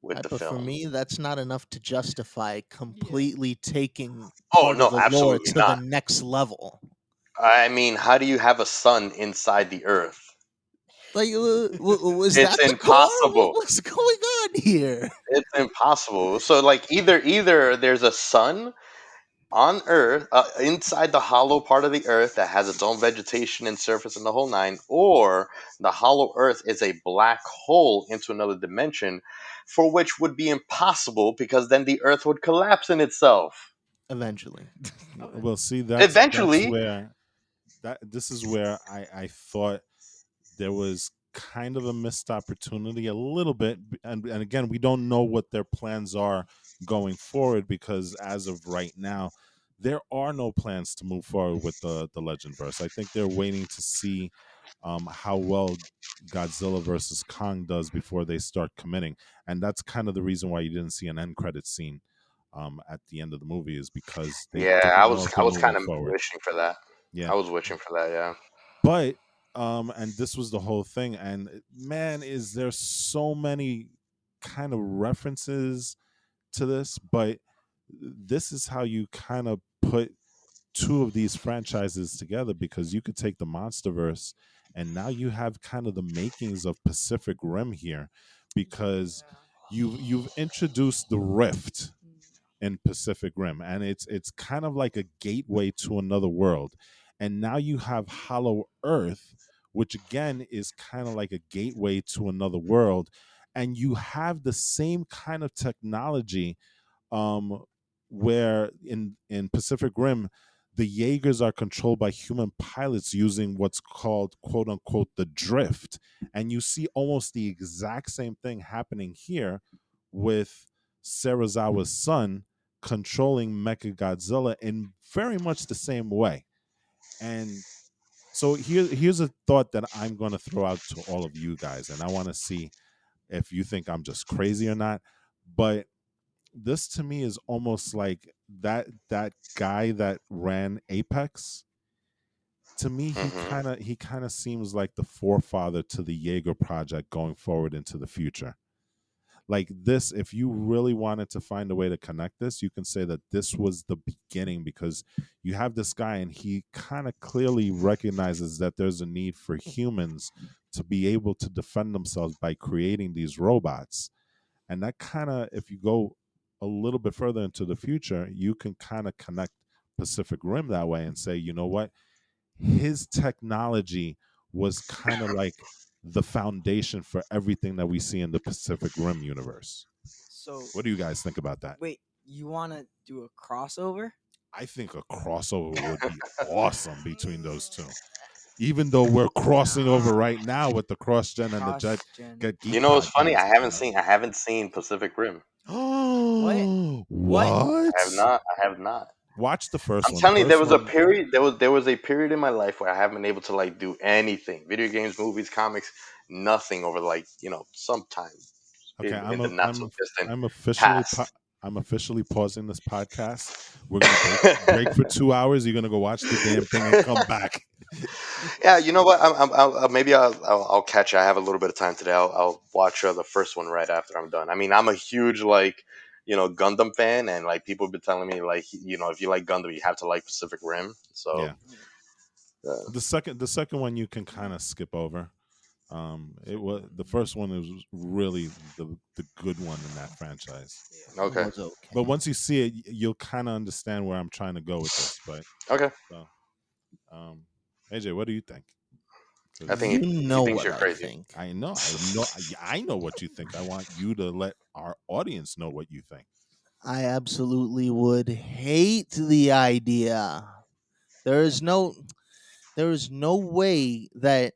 [SPEAKER 2] with
[SPEAKER 4] Right,
[SPEAKER 2] the
[SPEAKER 4] but for
[SPEAKER 2] film.
[SPEAKER 4] me, that's not enough to justify
[SPEAKER 1] Yeah.
[SPEAKER 4] completely taking
[SPEAKER 2] Oh
[SPEAKER 4] part of
[SPEAKER 2] no,
[SPEAKER 4] the lore
[SPEAKER 2] absolutely
[SPEAKER 4] to the
[SPEAKER 2] not.
[SPEAKER 4] next level.
[SPEAKER 2] I mean, how do you have a sun inside the earth?
[SPEAKER 4] Like, was
[SPEAKER 2] It's
[SPEAKER 4] that the core?
[SPEAKER 2] impossible.
[SPEAKER 4] What's going on here?
[SPEAKER 2] It's impossible. So like either there's a sun on Earth, inside the hollow part of the Earth that has its own vegetation and surface and the whole nine, or the hollow Earth is a black hole into another dimension, for which would be impossible because then the Earth would collapse in itself.
[SPEAKER 4] Eventually.
[SPEAKER 1] Okay.
[SPEAKER 3] Well, see, that's
[SPEAKER 2] Eventually,
[SPEAKER 3] where that this is where I thought there was kind of a missed opportunity a little bit, and again, we don't know what their plans are going forward, because as of right now there are no plans to move forward with the legend verse. I think they're waiting to see how well Godzilla versus Kong does before they start committing, and that's kind of the reason why you didn't see an end credit scene at the end of the movie, is because they
[SPEAKER 2] yeah,
[SPEAKER 3] don't know if
[SPEAKER 2] I
[SPEAKER 3] they're
[SPEAKER 2] was
[SPEAKER 3] moving
[SPEAKER 2] kind of
[SPEAKER 3] forward.
[SPEAKER 2] wishing for that.
[SPEAKER 3] Yeah.
[SPEAKER 2] I was wishing for that. Yeah.
[SPEAKER 3] But and this was the whole thing, and man, is there so many kind of references to this, but this is how you kind of put two of these franchises together, because you could take the Monsterverse and now you have kind of the makings of Pacific Rim here, because
[SPEAKER 1] Yeah.
[SPEAKER 3] you've introduced the Rift in Pacific Rim, and it's kind of like a gateway to another world. And now you have Hollow Earth, which again is kind of like a gateway to another world, and you have the same kind of technology, um, where in Pacific Rim, the Jaegers are controlled by human pilots using what's called quote unquote the drift, and you see almost the exact same thing happening here with Sarazawa's son controlling Mecha Godzilla in very much the same way. And so here's a thought that I'm going to throw out to all of you guys, and I want to see if you think I'm just crazy or not. But this to me is almost like that guy that ran Apex. To me,
[SPEAKER 2] Hmm.
[SPEAKER 3] he kind of seems like the forefather to the Jaeger project going forward into the future. Like this, if you really wanted to find a way to connect this, you can say that this was the beginning, because you have this guy and he kind of clearly recognizes that there's a need for humans to be able to defend themselves by creating these robots. And that kind of, if you go a little bit further into the future, you can kind of connect Pacific Rim that way and say, you know what, his technology was kind of like the foundation for everything that we see in the Pacific Rim universe.
[SPEAKER 1] So
[SPEAKER 3] What do you guys think about that?
[SPEAKER 1] wait, you want to do a crossover?
[SPEAKER 3] I think a crossover would be awesome between those two. Even though we're crossing over
[SPEAKER 1] Nah,
[SPEAKER 3] right now with the cross gen and the
[SPEAKER 1] cross gen.
[SPEAKER 3] Get
[SPEAKER 2] You
[SPEAKER 3] Geek
[SPEAKER 2] know what's funny?
[SPEAKER 3] podcast.
[SPEAKER 2] I haven't seen Pacific Rim.
[SPEAKER 1] What?
[SPEAKER 3] Oh,
[SPEAKER 1] What?
[SPEAKER 2] I have
[SPEAKER 3] what?
[SPEAKER 2] not. I have not.
[SPEAKER 3] Watch the first
[SPEAKER 2] I'm
[SPEAKER 3] one. The
[SPEAKER 2] telling you, there
[SPEAKER 3] first
[SPEAKER 2] was a
[SPEAKER 3] one,
[SPEAKER 2] period. There was a period in my life where I haven't been able to like do anything. Video games, movies, comics, nothing over like some time
[SPEAKER 3] okay,
[SPEAKER 2] in the not so distant
[SPEAKER 3] I'm officially
[SPEAKER 2] past.
[SPEAKER 3] I'm officially pausing this podcast. We're gonna break for 2 hours. You're gonna go watch the damn thing and come back.
[SPEAKER 2] Yeah, you know what? Maybe I'll catch it. I have a little bit of time today. I'll watch the first one right after I'm done. I mean, I'm a huge like Gundam fan, and like people have been telling me like if you like Gundam, you have to like Pacific Rim. So
[SPEAKER 3] Yeah.
[SPEAKER 1] Yeah.
[SPEAKER 2] uh,
[SPEAKER 3] The second one you can kind of skip over. It was the first one is really the good one in that franchise.
[SPEAKER 4] It
[SPEAKER 2] okay,
[SPEAKER 4] was
[SPEAKER 3] But
[SPEAKER 4] okay.
[SPEAKER 3] once you see it, you'll kind of understand where I'm trying to go with this. But
[SPEAKER 2] okay.
[SPEAKER 3] so, um, AJ, what do you think?
[SPEAKER 2] I
[SPEAKER 3] Because
[SPEAKER 2] think
[SPEAKER 4] You
[SPEAKER 2] he
[SPEAKER 4] know
[SPEAKER 2] thinks
[SPEAKER 4] what
[SPEAKER 2] you're
[SPEAKER 4] I
[SPEAKER 2] crazy.
[SPEAKER 4] think.
[SPEAKER 3] I know what you think. I want you to let our audience know what you think.
[SPEAKER 4] I absolutely would hate the idea. There is no there is no way that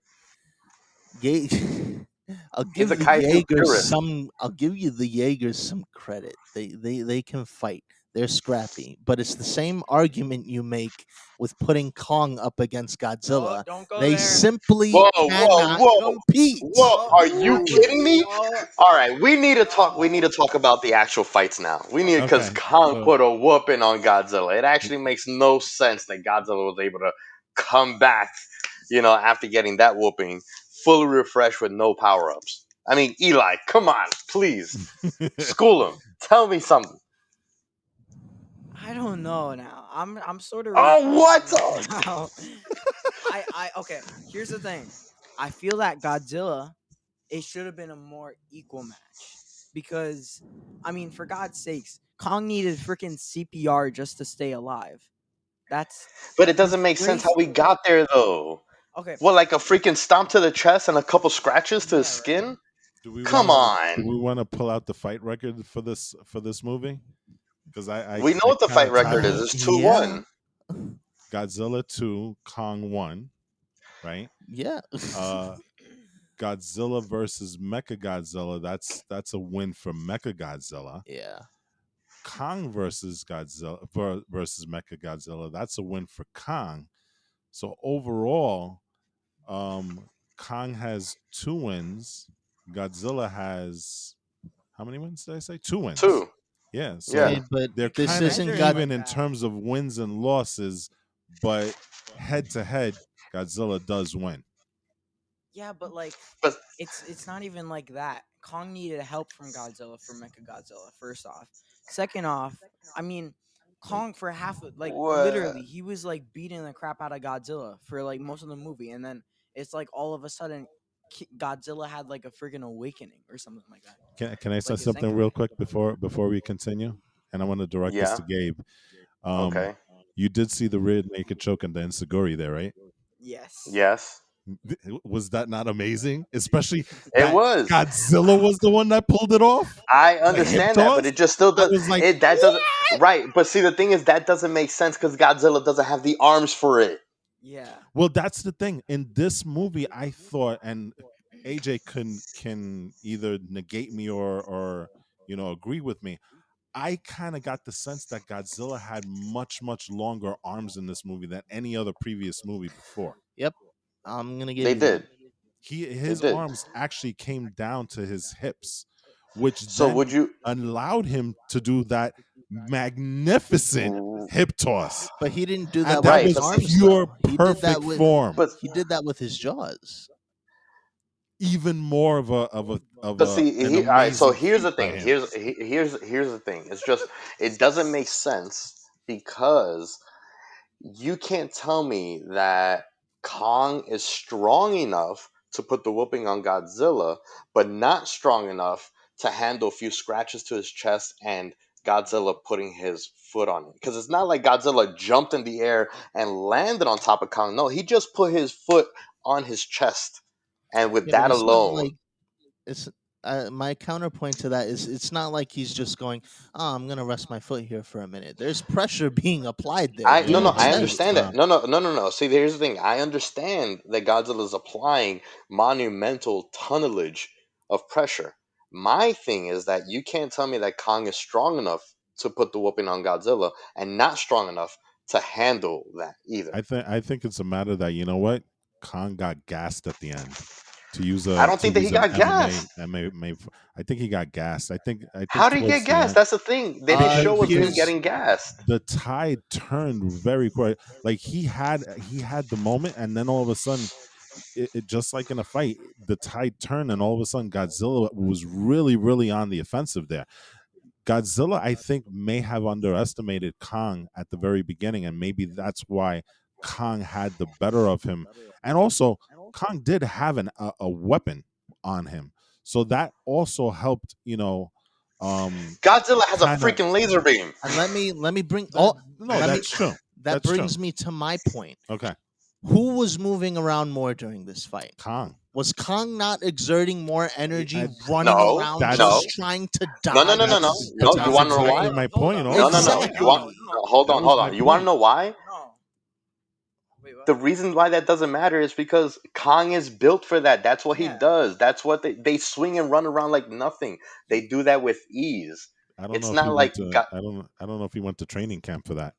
[SPEAKER 4] Ye-
[SPEAKER 2] He's a kaiju purist.
[SPEAKER 4] I'll give you the Jaegers some credit. They can fight. They're scrappy. But it's the same argument you make with putting Kong up against
[SPEAKER 1] No,
[SPEAKER 4] Godzilla.
[SPEAKER 1] don't go
[SPEAKER 4] They
[SPEAKER 1] there.
[SPEAKER 4] simply
[SPEAKER 2] Whoa, whoa,
[SPEAKER 4] cannot
[SPEAKER 2] whoa,
[SPEAKER 4] compete.
[SPEAKER 2] whoa!
[SPEAKER 1] No,
[SPEAKER 2] Are you
[SPEAKER 1] no,
[SPEAKER 2] kidding me?
[SPEAKER 1] no,
[SPEAKER 2] All right, we need to talk. We need to
[SPEAKER 1] no.
[SPEAKER 2] talk about the actual fights now. We need
[SPEAKER 1] Okay.
[SPEAKER 2] because
[SPEAKER 3] Okay,
[SPEAKER 2] Kong
[SPEAKER 3] so
[SPEAKER 2] put a whooping on Godzilla. It actually makes no sense that Godzilla was able to come back, after getting that whooping, fully refreshed with no power ups. I mean, Eli, come on, please school him. Tell me something.
[SPEAKER 1] I don't know now. I'm sort of
[SPEAKER 2] Oh,
[SPEAKER 1] rethinking
[SPEAKER 2] what?
[SPEAKER 1] it now. I okay. Here's the thing. I feel that Godzilla, it should have been a more equal match because, I mean, for God's sakes, Kong needed freaking CPR just to stay alive. That's
[SPEAKER 2] But it doesn't make sense how we
[SPEAKER 1] disgraceful.
[SPEAKER 2] got there though.
[SPEAKER 1] Okay.
[SPEAKER 2] What, like a freaking stomp to the chest and a couple scratches to his
[SPEAKER 1] Yeah. Right.
[SPEAKER 2] skin?
[SPEAKER 3] do we want
[SPEAKER 2] Come
[SPEAKER 3] to
[SPEAKER 2] on.
[SPEAKER 3] pull out the fight record for this movie? Because
[SPEAKER 2] We know
[SPEAKER 3] I
[SPEAKER 2] what the
[SPEAKER 3] kind
[SPEAKER 2] fight
[SPEAKER 3] of
[SPEAKER 2] record
[SPEAKER 3] timed
[SPEAKER 2] is.
[SPEAKER 3] it.
[SPEAKER 2] It's
[SPEAKER 4] Yeah.
[SPEAKER 2] 2-1.
[SPEAKER 3] Godzilla 2, Kong 1, right?
[SPEAKER 4] Yeah.
[SPEAKER 3] Uh Godzilla versus Mecha Godzilla, that's a win for Mecha Godzilla.
[SPEAKER 4] Yeah.
[SPEAKER 3] Kong versus versus Mecha Godzilla, that's a win for Kong. So overall, Kong has 2 wins. Godzilla has how many wins did I say? 2 wins.
[SPEAKER 2] 2.
[SPEAKER 3] Yeah,
[SPEAKER 2] Yeah.
[SPEAKER 4] Okay,
[SPEAKER 3] so
[SPEAKER 4] but
[SPEAKER 3] they're
[SPEAKER 1] You can't
[SPEAKER 4] this
[SPEAKER 3] kind of
[SPEAKER 4] isn't
[SPEAKER 1] measure it
[SPEAKER 4] God.
[SPEAKER 3] even
[SPEAKER 1] like
[SPEAKER 3] in
[SPEAKER 1] that.
[SPEAKER 3] terms of wins and losses, but head to head, Godzilla does win.
[SPEAKER 1] Yeah, but like,
[SPEAKER 2] But
[SPEAKER 1] it's not even like that. Kong needed help from Godzilla for Mecha Godzilla. First off, second off, I mean, Kong for like
[SPEAKER 2] what?
[SPEAKER 1] literally, he was like beating the crap out of Godzilla for like most of the movie, and then it's like all of a sudden, Godzilla had like a freaking awakening or something like that,
[SPEAKER 3] Can I say
[SPEAKER 1] like a
[SPEAKER 3] something real
[SPEAKER 1] Zenkai.
[SPEAKER 3] quick before we continue? And I want to direct this
[SPEAKER 2] Yeah.
[SPEAKER 3] to Gabe. Um,
[SPEAKER 2] Okay.
[SPEAKER 3] you did see the rear naked choke and the Enziguri there, right?
[SPEAKER 1] Yes.
[SPEAKER 2] Yes.
[SPEAKER 3] Was that not amazing? Especially
[SPEAKER 2] It
[SPEAKER 3] that
[SPEAKER 2] was.
[SPEAKER 3] Godzilla was the one that pulled it off,
[SPEAKER 2] I
[SPEAKER 3] the hip
[SPEAKER 2] understand that, but
[SPEAKER 3] toss.
[SPEAKER 2] it just still
[SPEAKER 3] I
[SPEAKER 2] does
[SPEAKER 3] was like,
[SPEAKER 2] it. That doesn't right. But see, the thing is that doesn't make sense because Godzilla doesn't have the arms for it.
[SPEAKER 1] Yeah.
[SPEAKER 3] well, that's the thing. In this movie, I thought, and AJ can either negate me or agree with me. I kind of got the sense that Godzilla had much longer arms in this movie than any other previous movie before.
[SPEAKER 4] Yep, I'm gonna give
[SPEAKER 2] They
[SPEAKER 4] you that.
[SPEAKER 2] did. They
[SPEAKER 3] His
[SPEAKER 2] did.
[SPEAKER 3] arms actually came down to his hips, which
[SPEAKER 2] So would
[SPEAKER 3] then
[SPEAKER 2] you?
[SPEAKER 3] allowed him to do that magnificent
[SPEAKER 2] r-
[SPEAKER 3] hip toss.
[SPEAKER 4] But he didn't do
[SPEAKER 3] And
[SPEAKER 4] that with
[SPEAKER 3] that
[SPEAKER 2] Right,
[SPEAKER 4] his
[SPEAKER 3] was
[SPEAKER 2] but see,
[SPEAKER 4] arms
[SPEAKER 3] pure
[SPEAKER 4] though.
[SPEAKER 3] perfect form.
[SPEAKER 2] but
[SPEAKER 4] He did that with his jaws.
[SPEAKER 3] Even more
[SPEAKER 2] but see,
[SPEAKER 3] an
[SPEAKER 2] all right. So
[SPEAKER 3] amazing
[SPEAKER 2] here's
[SPEAKER 3] feat
[SPEAKER 2] the
[SPEAKER 3] by
[SPEAKER 2] thing.
[SPEAKER 3] him.
[SPEAKER 2] Here's the thing. It's just it doesn't make sense because you can't tell me that Kong is strong enough to put the whooping on Godzilla, but not strong enough to handle a few scratches to his chest and Godzilla putting his foot on it. Because it's not like Godzilla jumped in the air and landed on top of Kong. No, he just put his foot on his chest. And with
[SPEAKER 4] Yeah, but
[SPEAKER 2] that
[SPEAKER 4] it's not
[SPEAKER 2] alone,
[SPEAKER 4] like it's. My counterpoint to that is it's not like he's just going. Oh, I'm gonna rest my foot here for a minute. There's pressure being applied there
[SPEAKER 2] I
[SPEAKER 4] to
[SPEAKER 2] no
[SPEAKER 3] Yeah,
[SPEAKER 2] no
[SPEAKER 4] the
[SPEAKER 3] that
[SPEAKER 2] I
[SPEAKER 3] was
[SPEAKER 4] chest.
[SPEAKER 2] understand that.
[SPEAKER 3] tough.
[SPEAKER 2] No. See, here's the thing. I understand that Godzilla is applying monumental tonnage of pressure. My thing is that you can't tell me that Kong is strong enough to put the whooping on Godzilla and not strong enough to handle that either.
[SPEAKER 3] I think it's a matter that, you know what, Khan got gassed at the end.
[SPEAKER 2] I don't
[SPEAKER 3] To
[SPEAKER 2] think that he
[SPEAKER 3] use an
[SPEAKER 2] got gassed.
[SPEAKER 3] I think he got gassed. I think
[SPEAKER 2] How did he get
[SPEAKER 3] towards the
[SPEAKER 2] gassed?
[SPEAKER 3] end
[SPEAKER 2] That's the thing. They didn't show us him
[SPEAKER 3] because
[SPEAKER 4] Here's
[SPEAKER 2] getting gassed.
[SPEAKER 3] the tide turned very quick. Like he had the moment, and then all of a sudden, just like in a fight, the tide turned, and all of a sudden, Godzilla was really on the offensive there. Godzilla, I think, may have underestimated Kong at the very beginning, and maybe that's why Kong had the better of him. And also, Kong did have a weapon on him, so that also helped. Um,
[SPEAKER 2] Godzilla has a
[SPEAKER 3] kind of
[SPEAKER 2] freaking laser beam.
[SPEAKER 4] and let me bring
[SPEAKER 3] that.
[SPEAKER 4] oh
[SPEAKER 3] No,
[SPEAKER 4] let me
[SPEAKER 3] that's true.
[SPEAKER 4] that
[SPEAKER 3] That's true.
[SPEAKER 4] brings me to my point.
[SPEAKER 3] Okay,
[SPEAKER 4] Who was moving around more during this fight?
[SPEAKER 3] Kong.
[SPEAKER 4] Was Kong not exerting more energy
[SPEAKER 3] I,
[SPEAKER 4] running
[SPEAKER 2] No,
[SPEAKER 4] around
[SPEAKER 2] no,
[SPEAKER 4] just
[SPEAKER 3] that's
[SPEAKER 4] trying to
[SPEAKER 3] that's
[SPEAKER 2] no.
[SPEAKER 4] dodge
[SPEAKER 2] You
[SPEAKER 3] that's
[SPEAKER 2] want to know
[SPEAKER 3] exactly
[SPEAKER 2] why?
[SPEAKER 1] Wait,
[SPEAKER 3] my
[SPEAKER 1] hold
[SPEAKER 3] point.
[SPEAKER 1] up,
[SPEAKER 2] No,
[SPEAKER 1] hold
[SPEAKER 2] no,
[SPEAKER 1] up.
[SPEAKER 3] Also,
[SPEAKER 2] no.
[SPEAKER 1] Wait,
[SPEAKER 2] You
[SPEAKER 1] no,
[SPEAKER 2] want?
[SPEAKER 4] Exactly.
[SPEAKER 1] no,
[SPEAKER 2] Hold
[SPEAKER 3] that
[SPEAKER 2] on,
[SPEAKER 3] was
[SPEAKER 2] hold
[SPEAKER 3] my
[SPEAKER 2] on. You want to
[SPEAKER 3] point.
[SPEAKER 2] know why?
[SPEAKER 1] no. Wait, what?
[SPEAKER 2] The reason why that doesn't matter is because Kong is built for that. That's what he
[SPEAKER 1] Yeah.
[SPEAKER 2] does. That's what they swing and run around like nothing. They do that with ease.
[SPEAKER 3] I don't know
[SPEAKER 2] It's
[SPEAKER 3] if he
[SPEAKER 2] not
[SPEAKER 3] went
[SPEAKER 2] like
[SPEAKER 3] to. I don't know if he went to training camp for that.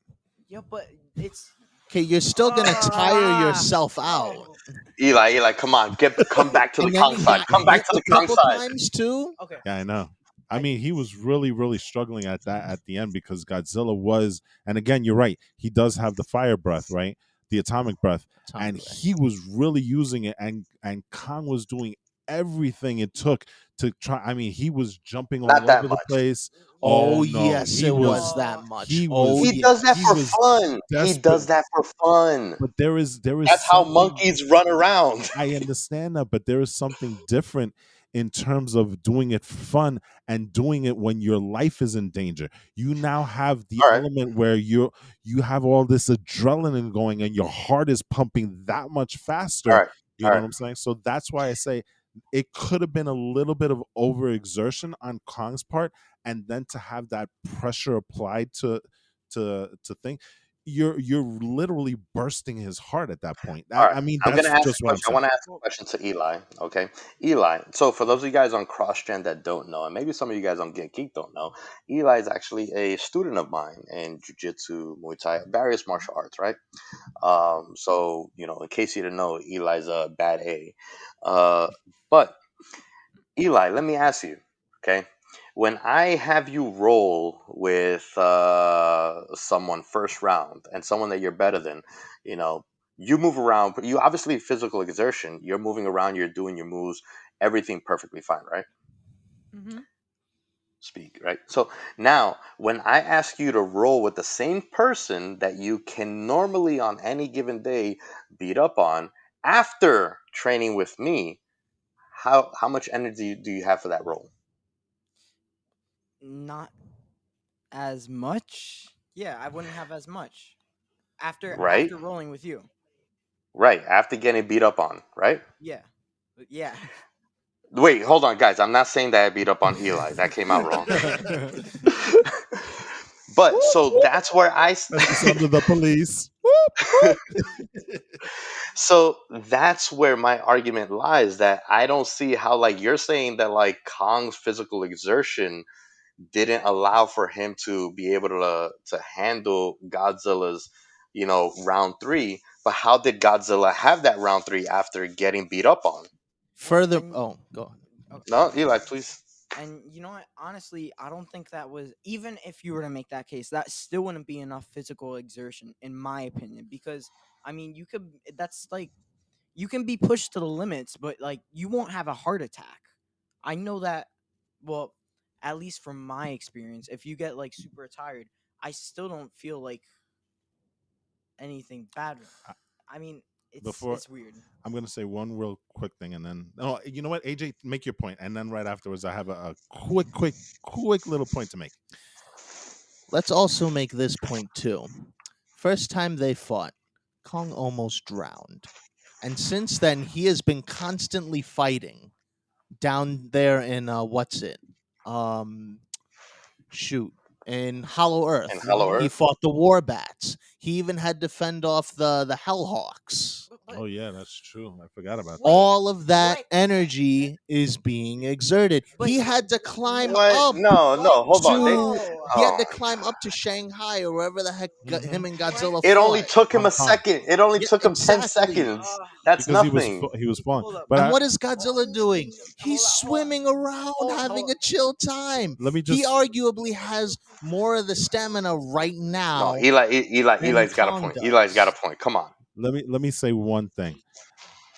[SPEAKER 1] Yeah, but it's
[SPEAKER 4] Okay, you're still gonna tire yourself out.
[SPEAKER 1] no.
[SPEAKER 2] Eli. Come on, come back to the
[SPEAKER 4] And then
[SPEAKER 2] Kong
[SPEAKER 4] you
[SPEAKER 2] side.
[SPEAKER 4] got
[SPEAKER 2] Come back
[SPEAKER 4] hit
[SPEAKER 2] to
[SPEAKER 4] a
[SPEAKER 2] the Kong
[SPEAKER 4] couple
[SPEAKER 2] side.
[SPEAKER 4] times too.
[SPEAKER 1] Okay,
[SPEAKER 3] Yeah, I know. I
[SPEAKER 1] I
[SPEAKER 3] mean, he was really struggling at that at the end because Godzilla was, and again, you're right. He does have the fire breath, right? The atomic breath, and
[SPEAKER 4] Atomic breath.
[SPEAKER 3] he was really using it, and Kong was doing everything it took to try. I mean, he was jumping all
[SPEAKER 2] Not that
[SPEAKER 3] over the
[SPEAKER 2] much.
[SPEAKER 3] place. Oh
[SPEAKER 4] Oh
[SPEAKER 3] no,
[SPEAKER 4] yes, it was that much. Oh
[SPEAKER 2] He
[SPEAKER 3] he
[SPEAKER 2] does that for
[SPEAKER 4] yes.
[SPEAKER 3] was
[SPEAKER 2] fun. He
[SPEAKER 3] desperate.
[SPEAKER 2] does that for fun.
[SPEAKER 3] But there is
[SPEAKER 2] That's how
[SPEAKER 3] something.
[SPEAKER 2] monkeys run around.
[SPEAKER 3] I understand that, but there is something different in terms of doing it for fun and doing it when your life is in danger. You now have the
[SPEAKER 2] All right,
[SPEAKER 3] element where you have all this adrenaline going and your heart is pumping that much
[SPEAKER 2] all
[SPEAKER 3] faster.
[SPEAKER 2] right,
[SPEAKER 3] You
[SPEAKER 2] all
[SPEAKER 3] know
[SPEAKER 2] right,
[SPEAKER 3] what I'm saying? So that's why I say it could have been a little bit of overexertion on Kong's part, and then to have that pressure applied to thing, you're literally bursting his heart at that point.
[SPEAKER 2] all right.
[SPEAKER 3] I mean,
[SPEAKER 2] I'm gonna
[SPEAKER 3] that's
[SPEAKER 2] ask
[SPEAKER 3] just
[SPEAKER 2] a
[SPEAKER 3] what I'm
[SPEAKER 2] question. I
[SPEAKER 3] saying.
[SPEAKER 2] want to ask a
[SPEAKER 1] well,
[SPEAKER 2] question to Eli. Okay, Eli. So for those of you guys on CrossGen that don't know, and maybe some of you guys on Get Geek don't know, Eli is actually a student of mine in Jiu-Jitsu, Muay Thai, various martial arts, right? So in case you didn't know, Eli's a bad A. Uh, but Eli, let me ask you, okay? When I have you roll with someone first round and someone that you're better than, you know, you move around. You obviously physical exertion. You're moving around. You're doing your moves. Everything perfectly fine, right?
[SPEAKER 1] mm-hmm.
[SPEAKER 2] Speak, right? So now, when I ask you to roll with the same person that you can normally on any given day beat up on after training with me, how much energy do you have for that role?
[SPEAKER 1] Not as much. Yeah, I wouldn't have as much
[SPEAKER 2] Right?
[SPEAKER 1] after rolling with you.
[SPEAKER 2] Right. After getting beat up on, right?
[SPEAKER 1] Yeah, yeah.
[SPEAKER 2] Wait, hold on, guys. I'm not saying that I beat up on Eli. That came out wrong. But
[SPEAKER 3] Whoop,
[SPEAKER 2] so
[SPEAKER 3] whoop.
[SPEAKER 2] that's where
[SPEAKER 3] Send us under the police. Whoop, whoop.
[SPEAKER 2] so that's where my argument lies that I don't see how like you're saying that like Kong's physical exertion didn't allow for him to be able to handle Godzilla's, round three. But how did Godzilla have that round three after getting beat up on?
[SPEAKER 1] Well,
[SPEAKER 4] Further,
[SPEAKER 1] and
[SPEAKER 4] oh, go.
[SPEAKER 2] No, Eli, please.
[SPEAKER 1] and you know what? Honestly, I don't think that was, even if you were to make that case, that still wouldn't be enough physical exertion, in my opinion. Because I mean, you could. That's like you can be pushed to the limits, but like you won't have a heart attack. I know that. Well, at least from my experience, if you get like super tired, I still don't feel like anything bad.
[SPEAKER 3] I-
[SPEAKER 1] I mean, it's
[SPEAKER 3] Before
[SPEAKER 1] it's weird.
[SPEAKER 3] I'm gonna say one real quick thing, and then oh, you know what, AJ, make your point, and then right afterwards, I have a quick little point to make.
[SPEAKER 4] Let's also make this point too. First time they fought, Kong almost drowned. And since then, he has been constantly fighting down there in what's it? Um, shoot, in Hollow
[SPEAKER 2] And
[SPEAKER 4] Earth.
[SPEAKER 2] Hollow
[SPEAKER 1] Hmm.
[SPEAKER 4] He
[SPEAKER 2] Earth.
[SPEAKER 4] fought the war bats. He even had to fend off the Hellhawks.
[SPEAKER 1] But
[SPEAKER 3] Oh yeah, that's true. I forgot about that.
[SPEAKER 1] wait,
[SPEAKER 4] All of that
[SPEAKER 1] what?
[SPEAKER 4] energy is being exerted.
[SPEAKER 1] But
[SPEAKER 4] He had to climb
[SPEAKER 2] What?
[SPEAKER 4] up
[SPEAKER 2] No,
[SPEAKER 1] what?
[SPEAKER 2] no, hold on.
[SPEAKER 4] to
[SPEAKER 1] No.
[SPEAKER 4] he had
[SPEAKER 2] Oh,
[SPEAKER 4] to climb up to Shanghai or wherever the heck
[SPEAKER 3] Hmm.
[SPEAKER 4] him and
[SPEAKER 1] What?
[SPEAKER 4] Godzilla
[SPEAKER 2] it only
[SPEAKER 4] fought.
[SPEAKER 2] took him
[SPEAKER 3] Hong
[SPEAKER 2] a
[SPEAKER 3] Kong,
[SPEAKER 2] second. It only
[SPEAKER 4] Yeah,
[SPEAKER 2] took him 10
[SPEAKER 4] exactly.
[SPEAKER 2] seconds. That's
[SPEAKER 3] because
[SPEAKER 2] nothing.
[SPEAKER 3] he was falling.
[SPEAKER 1] Hold up.
[SPEAKER 3] But
[SPEAKER 4] And
[SPEAKER 3] I
[SPEAKER 4] what is Godzilla doing? He's
[SPEAKER 1] Hold up.
[SPEAKER 4] swimming around
[SPEAKER 1] Hold
[SPEAKER 4] having a chill time.
[SPEAKER 3] let me
[SPEAKER 4] He
[SPEAKER 3] just
[SPEAKER 4] arguably has more of the stamina right
[SPEAKER 2] No,
[SPEAKER 4] now than
[SPEAKER 2] Eli's got a
[SPEAKER 4] Kong
[SPEAKER 2] point. Eli's got a
[SPEAKER 4] does.
[SPEAKER 2] point. Come on.
[SPEAKER 3] let me say one thing.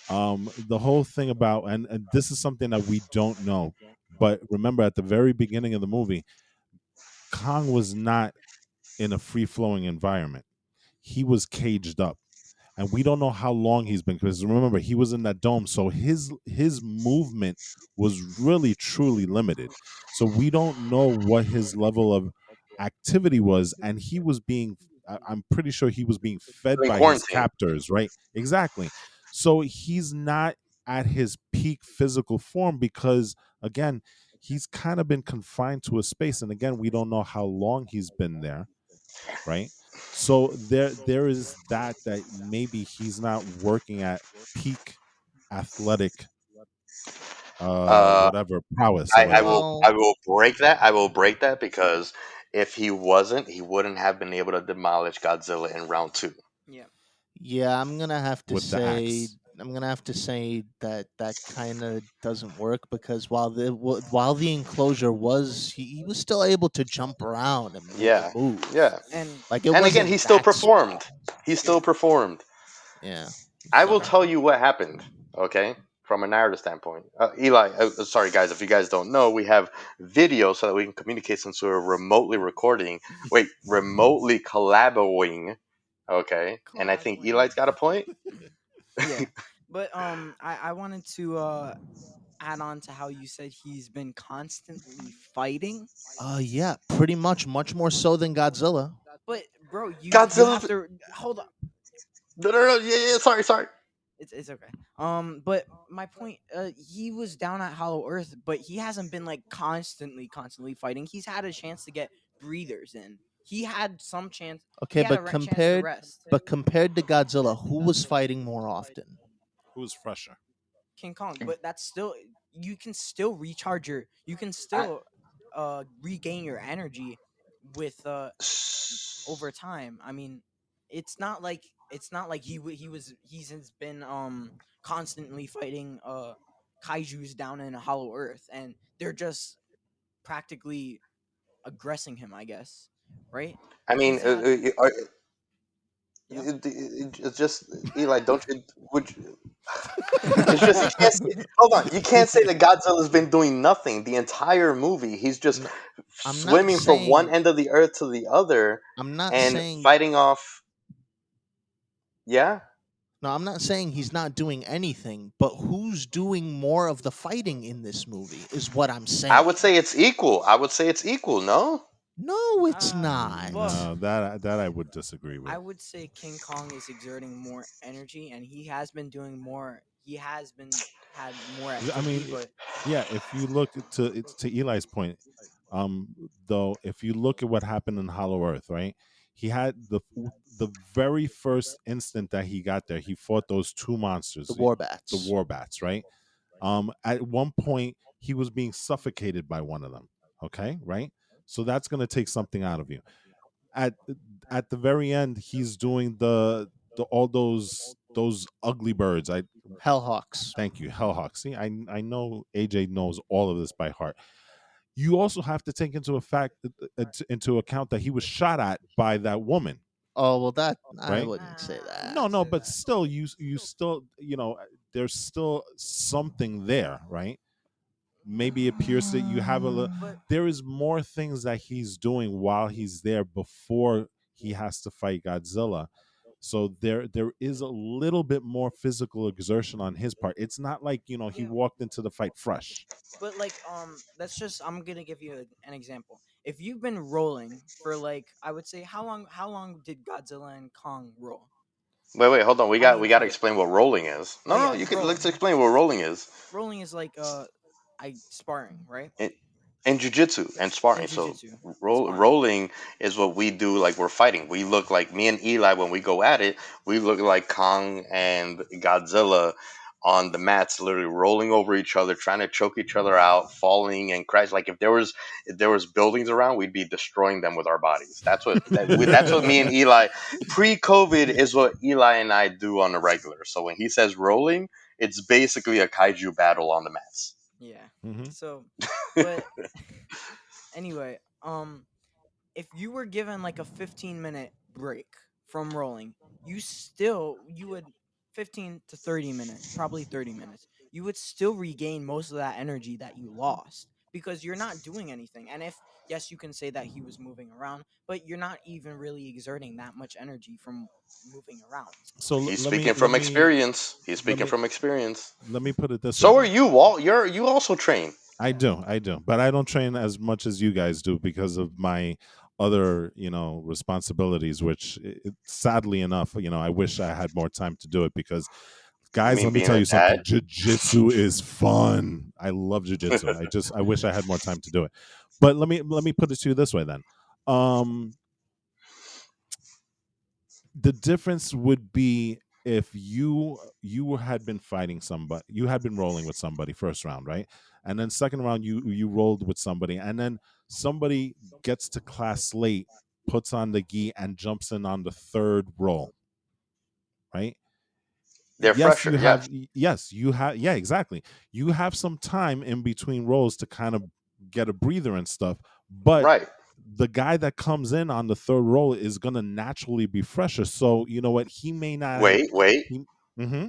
[SPEAKER 3] The whole thing about, and this is something that we don't know, but remember at the very beginning of the movie, Kong was not in a free flowing environment. He was caged up, and we don't know how long he's been, because remember he was in that dome, so his movement was really truly limited. So we don't know what his level of activity was, and he was being, I'm pretty sure he was being fed
[SPEAKER 2] In
[SPEAKER 3] by his
[SPEAKER 2] quarantine.
[SPEAKER 3] captors, right? Exactly. So he's not at his peak physical form because, again, he's kind of been confined to a space, and again, we don't know how long he's been there, right? So there is that maybe he's not working at peak athletic
[SPEAKER 2] Uh,
[SPEAKER 3] whatever prowess or
[SPEAKER 2] I
[SPEAKER 3] whatever.
[SPEAKER 2] will
[SPEAKER 4] Well,
[SPEAKER 2] I will break that. I will break that because if he wasn't, he wouldn't have been able to demolish Godzilla in round two.
[SPEAKER 1] Yeah.
[SPEAKER 4] yeah, I'm gonna have to
[SPEAKER 3] With the
[SPEAKER 4] say
[SPEAKER 3] axe.
[SPEAKER 4] that that kind of doesn't work because while the enclosure was he was still able to jump around and
[SPEAKER 2] Yeah,
[SPEAKER 4] move.
[SPEAKER 2] yeah.
[SPEAKER 1] And
[SPEAKER 4] Like it
[SPEAKER 2] And again, he
[SPEAKER 4] wasn't
[SPEAKER 2] still
[SPEAKER 4] that
[SPEAKER 2] performed.
[SPEAKER 4] small.
[SPEAKER 2] He
[SPEAKER 1] yeah.
[SPEAKER 2] still performed.
[SPEAKER 4] Yeah.
[SPEAKER 2] I will
[SPEAKER 1] Okay.
[SPEAKER 4] So
[SPEAKER 2] tell you what happened. Okay, from a narrative standpoint, Eli. Sorry, guys, if you guys don't know, we have video so that we can communicate since we're remotely recording. Wait, remotely collaborating. Okay, and I think
[SPEAKER 1] Collaborate.
[SPEAKER 2] Eli's got a point.
[SPEAKER 1] Yeah. But I wanted to add on to how you said he's been constantly fighting.
[SPEAKER 4] yeah, pretty much more so than Godzilla.
[SPEAKER 1] But bro, you
[SPEAKER 2] Godzilla.
[SPEAKER 1] have to hold up.
[SPEAKER 2] No, no, no. Yeah, yeah. Sorry, sorry.
[SPEAKER 1] It's okay. But my point, he was down at Hollow Earth, but he hasn't been like constantly fighting. He's had a chance to get breathers in. He had some chance. He
[SPEAKER 4] Okay,
[SPEAKER 1] had a chance to rest.
[SPEAKER 4] but compared to Godzilla, who was fighting more often?
[SPEAKER 3] Who's fresher?
[SPEAKER 1] King Kong, but that's still, you can still recharge your, you can
[SPEAKER 2] I,
[SPEAKER 1] still regain your energy with over time. I mean, it's not like he was he's has been constantly fighting kaiju's down in Hollow Earth, and they're just practically aggressing him, I guess, right?
[SPEAKER 2] I mean,
[SPEAKER 1] He's had, yeah.
[SPEAKER 2] it's just Eli. Don't you? Would you, it's just you can't say. Hold on, you can't say that Godzilla's been doing nothing the entire movie. He's just
[SPEAKER 4] No, I'm not
[SPEAKER 2] swimming from one
[SPEAKER 4] saying
[SPEAKER 2] end of the earth to the other
[SPEAKER 4] I'm not
[SPEAKER 2] and
[SPEAKER 4] saying
[SPEAKER 2] fighting off. Yeah,
[SPEAKER 4] no, I'm not saying he's not doing anything, but who's doing more of the fighting in this movie is what I'm
[SPEAKER 2] I would
[SPEAKER 4] saying.
[SPEAKER 2] say it's equal. I would say it's equal. No,
[SPEAKER 4] No, it's
[SPEAKER 1] uh well,
[SPEAKER 4] not.
[SPEAKER 3] No, that I would disagree
[SPEAKER 1] I
[SPEAKER 3] with.
[SPEAKER 1] would say King Kong is exerting more energy, and he has been doing more. He has been had more
[SPEAKER 3] I
[SPEAKER 1] activity,
[SPEAKER 3] mean,
[SPEAKER 1] but
[SPEAKER 3] yeah. If you look to Eli's point, though, if you look at what happened in Hollow Earth, right? He had the very first instant that he got there, he fought those two
[SPEAKER 4] The
[SPEAKER 3] monsters,
[SPEAKER 4] war
[SPEAKER 3] the
[SPEAKER 4] bats.
[SPEAKER 3] war bats, right? At one point, he was being suffocated by one of them. Okay, right? So that's going to take something out of you. At at the very end, he's doing the all those ugly birds. I
[SPEAKER 4] Hellhawks.
[SPEAKER 3] thank you, Hellhawk. See, I know AJ knows all of this by heart. You also have to take into account that he was shot at by that woman,
[SPEAKER 4] Oh well, that I
[SPEAKER 3] right?
[SPEAKER 4] wouldn't say
[SPEAKER 1] I
[SPEAKER 4] that.
[SPEAKER 3] No,
[SPEAKER 1] wouldn't
[SPEAKER 3] no,
[SPEAKER 1] say
[SPEAKER 3] but
[SPEAKER 1] that.
[SPEAKER 3] still, you still, there's still something there, right? Maybe it appears that you have a little.
[SPEAKER 1] But
[SPEAKER 3] There is more things that he's doing while he's there before he has to fight Godzilla. So there is a little bit more physical exertion on his part. It's not like he
[SPEAKER 1] yeah,
[SPEAKER 3] walked into the fight fresh.
[SPEAKER 1] but like that's just I'm gonna give you an example. If you've been rolling for like I would say how long did Godzilla and Kong roll?
[SPEAKER 2] Wait, hold on.
[SPEAKER 1] I mean
[SPEAKER 2] We got to
[SPEAKER 1] fight.
[SPEAKER 2] explain what rolling is.
[SPEAKER 1] Oh
[SPEAKER 2] No, no,
[SPEAKER 1] yeah,
[SPEAKER 2] you could let's
[SPEAKER 1] rolling.
[SPEAKER 2] explain what rolling is.
[SPEAKER 1] Rolling is like I sparring, right?
[SPEAKER 2] In, in jujitsu and
[SPEAKER 1] In
[SPEAKER 2] sparring. So
[SPEAKER 1] jujitsu, sparring.
[SPEAKER 2] rolling is what we do like we're fighting. We look like me and Eli when we go at it. We look like Kong and Godzilla on the mats, literally rolling over each other, trying to choke each other out, falling and crash. Like if there was buildings around, we'd be destroying them with our bodies. That's what me and Eli pre-COVID is what Eli and I do on the regular. So when he says rolling, it's basically a kaiju battle on the mats.
[SPEAKER 1] Yeah.
[SPEAKER 3] Hmm.
[SPEAKER 1] So, but anyway, if you were given like a 15-minute break from rolling, you would 15 to 30 minutes, probably 30 minutes. You would still regain most of that energy that you lost because you're not doing anything. And if yes, you can say that he was moving around, but you're not even really exerting that much energy from moving around.
[SPEAKER 3] So
[SPEAKER 2] He's
[SPEAKER 3] let me
[SPEAKER 2] speaking
[SPEAKER 3] let
[SPEAKER 2] from
[SPEAKER 3] me
[SPEAKER 2] experience. He's
[SPEAKER 3] let
[SPEAKER 2] speaking
[SPEAKER 3] me
[SPEAKER 2] from experience.
[SPEAKER 3] let me put it this way
[SPEAKER 2] So are
[SPEAKER 3] then.
[SPEAKER 2] you, Walt. You also train.
[SPEAKER 3] I do, but I don't train as much as you guys do because of my other, responsibilities. Which, sadly enough, I wish I had more time to do it because,
[SPEAKER 2] You
[SPEAKER 3] guys,
[SPEAKER 2] mean
[SPEAKER 3] let me
[SPEAKER 2] being
[SPEAKER 3] tell
[SPEAKER 2] a
[SPEAKER 3] you something.
[SPEAKER 2] dad?
[SPEAKER 3] Jiu-jitsu is fun. I love jiu-jitsu. I wish I had more time to do it. But let me put it to you this way then. Um, the difference would be if you had been fighting somebody, you had been rolling with somebody first round, right? And then second round you rolled with somebody, and then somebody gets to class late, puts on the gi and jumps in on the third roll, right?
[SPEAKER 2] They're
[SPEAKER 3] Yes,
[SPEAKER 2] fresher. Yes.
[SPEAKER 3] you have, yeah, exactly. You have some time in between rolls to kind of get a breather and stuff, but
[SPEAKER 2] Right.
[SPEAKER 3] the guy that comes in on the third roll is going to naturally be fresher. So you know what, he may not have
[SPEAKER 2] Wait.
[SPEAKER 3] he, hmm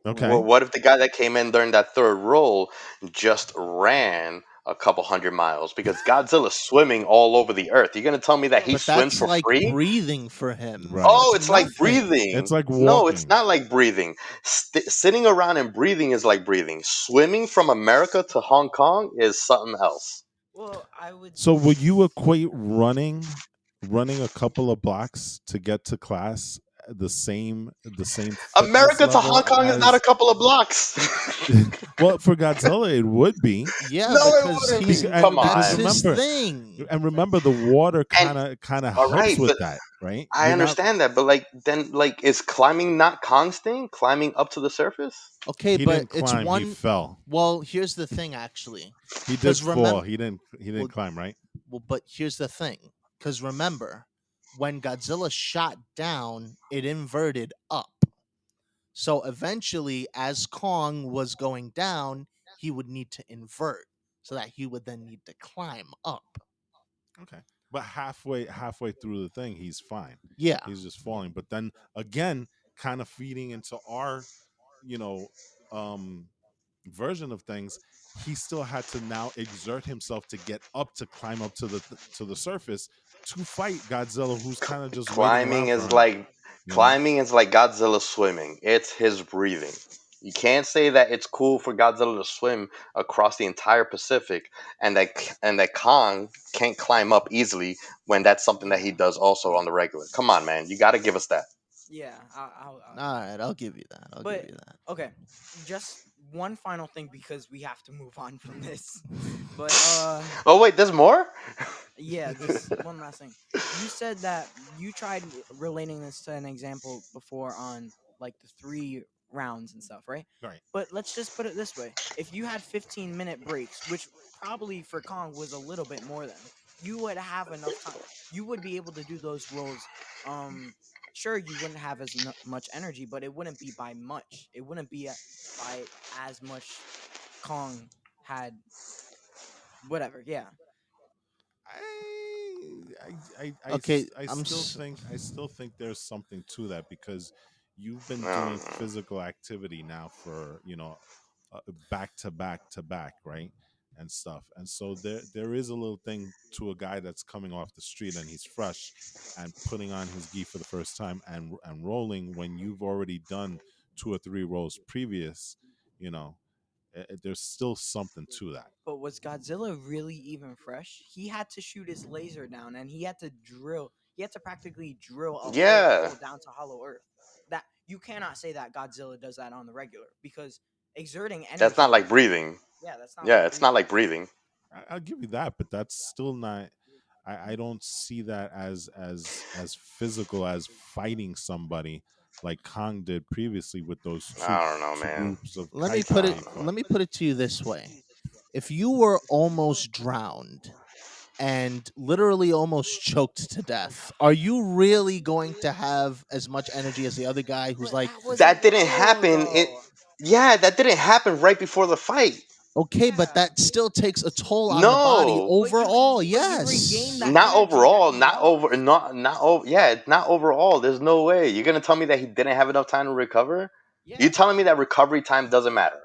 [SPEAKER 3] okay,
[SPEAKER 2] What if the guy that came in during that third roll just ran a couple hundred miles because Godzilla's swimming all over the earth? You're gonna tell me that
[SPEAKER 1] Well,
[SPEAKER 2] he
[SPEAKER 4] But
[SPEAKER 2] swims
[SPEAKER 4] that's
[SPEAKER 2] for
[SPEAKER 4] like
[SPEAKER 2] free?
[SPEAKER 4] breathing for him.
[SPEAKER 3] right,
[SPEAKER 2] Oh,
[SPEAKER 4] It's
[SPEAKER 2] it's like
[SPEAKER 4] nothing.
[SPEAKER 3] it's
[SPEAKER 2] breathing.
[SPEAKER 3] like
[SPEAKER 2] No, it's
[SPEAKER 3] walking.
[SPEAKER 2] not like breathing. Sitting around and breathing is like breathing. Swimming from America to Hong Kong is something else.
[SPEAKER 1] well, I would.
[SPEAKER 3] So would you equate running a couple of blocks to get to class the same fitness
[SPEAKER 2] America to
[SPEAKER 3] level
[SPEAKER 2] Hong Kong is not a
[SPEAKER 3] as
[SPEAKER 2] couple of blocks.
[SPEAKER 3] well, for Godzilla it would be.
[SPEAKER 4] Yeah,
[SPEAKER 2] No, it
[SPEAKER 4] because
[SPEAKER 2] wouldn't be.
[SPEAKER 4] he's
[SPEAKER 2] Come
[SPEAKER 3] Because
[SPEAKER 4] that's
[SPEAKER 2] on.
[SPEAKER 4] his
[SPEAKER 3] remember,
[SPEAKER 4] thing.
[SPEAKER 3] the water
[SPEAKER 2] And
[SPEAKER 3] kind of
[SPEAKER 2] all
[SPEAKER 3] helps
[SPEAKER 2] right,
[SPEAKER 3] with
[SPEAKER 2] but
[SPEAKER 3] that, right?
[SPEAKER 2] I
[SPEAKER 3] You're not
[SPEAKER 2] understand that, but like then like is climbing not constant? Climbing up to the surface?
[SPEAKER 4] Okay,
[SPEAKER 3] He
[SPEAKER 4] but
[SPEAKER 3] didn't
[SPEAKER 4] it's
[SPEAKER 3] climb, he
[SPEAKER 4] one.
[SPEAKER 3] fell.
[SPEAKER 4] Well, here's the thing, actually,
[SPEAKER 3] He did
[SPEAKER 4] because
[SPEAKER 3] fall.
[SPEAKER 4] remember,
[SPEAKER 3] He didn't
[SPEAKER 4] well,
[SPEAKER 3] climb, right?
[SPEAKER 4] but here's the thing, because remember, when Godzilla shot down, it inverted up. So eventually, as Kong was going down, he would need to invert, so that he would then need to climb up.
[SPEAKER 3] Okay. But halfway through the thing, he's fine.
[SPEAKER 4] Yeah.
[SPEAKER 3] He's just falling. But then again, kind of feeding into our, you know, um version of things, he still had to now exert himself to get up to climb up to the surface to fight Godzilla, who's kind of just waiting
[SPEAKER 2] Climbing
[SPEAKER 3] around for
[SPEAKER 2] is
[SPEAKER 3] him,
[SPEAKER 2] like
[SPEAKER 3] you know?
[SPEAKER 2] climbing is like Godzilla swimming. It's his breathing. You can't say that it's cool for Godzilla to swim across the entire Pacific and that Kong can't climb up easily when that's something that he
[SPEAKER 1] Yeah,
[SPEAKER 2] does also on the regular. Come on, man. You got to give us that.
[SPEAKER 1] yeah, I'll
[SPEAKER 4] All
[SPEAKER 1] give you
[SPEAKER 4] right,
[SPEAKER 1] that.
[SPEAKER 4] I'll give you that. I'll give
[SPEAKER 1] But
[SPEAKER 4] you that.
[SPEAKER 1] okay, just one final thing because we have to move on from this. But
[SPEAKER 2] Oh wait, there's more?
[SPEAKER 1] yeah, this one last thing. You said that you tried relating this to an example before on like the 3 rounds and stuff, right?
[SPEAKER 3] Right.
[SPEAKER 1] But let's just put it this way: if you had 15-minute breaks, which probably for Kong was a little bit more than. you would have enough time. You would be able to do those roles. Um, sure, you wouldn't have as much energy, but it wouldn't be by much. It wouldn't be by as much Kong had. Whatever. Yeah.
[SPEAKER 4] Okay,
[SPEAKER 3] I still think there's something to that because you've been
[SPEAKER 2] I
[SPEAKER 3] doing
[SPEAKER 2] don't know.
[SPEAKER 3] physical activity now for back to back to back, right, and stuff, and so there is a little thing to a guy that's coming off the street and he's fresh and putting on his gi for the first time and rolling when you've already done two or three rolls previous, you know, there's still something to that.
[SPEAKER 1] But was Godzilla really even fresh? He had to shoot his laser down, and he had to drill. He had to practically drill a full
[SPEAKER 2] Yeah,
[SPEAKER 1] hole down to Hollow Earth. That you cannot say that Godzilla does that on the regular because exerting
[SPEAKER 2] that's not
[SPEAKER 1] energy.
[SPEAKER 2] like breathing.
[SPEAKER 1] Yeah, that's not
[SPEAKER 2] Yeah,
[SPEAKER 1] like
[SPEAKER 2] it's not
[SPEAKER 1] breathing.
[SPEAKER 2] like breathing.
[SPEAKER 3] I'll give you that, but that's still not. I don't see that as physical as fighting somebody like Kong did previously with those
[SPEAKER 2] I don't know,
[SPEAKER 3] two
[SPEAKER 2] man.
[SPEAKER 3] groups of
[SPEAKER 4] let me
[SPEAKER 3] kites
[SPEAKER 4] put
[SPEAKER 3] that
[SPEAKER 2] I
[SPEAKER 4] it
[SPEAKER 3] he
[SPEAKER 2] don't know.
[SPEAKER 3] fought.
[SPEAKER 4] let me put it to you this way. If you were almost drowned and literally almost choked to death, are you really going to have as much energy as the other guy who's
[SPEAKER 1] But
[SPEAKER 4] like,
[SPEAKER 1] that was a
[SPEAKER 2] That didn't
[SPEAKER 1] while
[SPEAKER 2] happen.
[SPEAKER 1] ago.
[SPEAKER 2] Yeah, that didn't happen right before the fight.
[SPEAKER 4] okay, but
[SPEAKER 1] Yeah,
[SPEAKER 4] that still takes a toll on the body
[SPEAKER 2] No,
[SPEAKER 4] overall?
[SPEAKER 1] but you regain
[SPEAKER 4] Yes.
[SPEAKER 1] that
[SPEAKER 2] not
[SPEAKER 1] energy that
[SPEAKER 2] overall.
[SPEAKER 1] you
[SPEAKER 2] Not over.
[SPEAKER 1] lost.
[SPEAKER 2] Not over. Yeah, not overall. There's no way. You're gonna tell me that he didn't have enough time to recover? You
[SPEAKER 1] Yeah,
[SPEAKER 2] telling me that recovery time doesn't matter?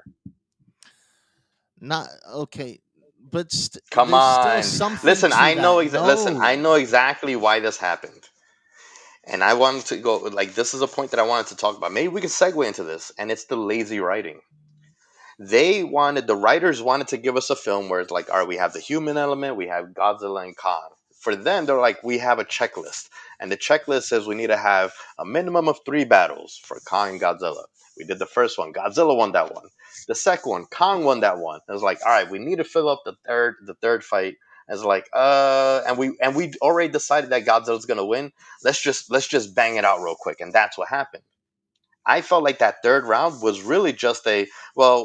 [SPEAKER 4] Not okay, but
[SPEAKER 2] Come
[SPEAKER 4] there's still
[SPEAKER 2] on.
[SPEAKER 4] something to that.
[SPEAKER 2] Listen, I
[SPEAKER 4] No.
[SPEAKER 2] know exactly why this happened. And I wanted to go like this is a point that I wanted to talk about. Maybe we can segue into this, and it's the lazy writing. The writers wanted to give us a film where it's like, all right, we have the human element, we have Godzilla and Kong. For them, they're like, we have a checklist, and the checklist says we need to have a minimum of 3 battles for Kong and Godzilla. We did the first one, Godzilla won that one. The second one, Kong won that one. It was like, all right, we need to fill up the third fight. It's like, and we already decided that Godzilla's gonna win. Let's just bang it out real quick, and that's what happened. I felt like that third round was really just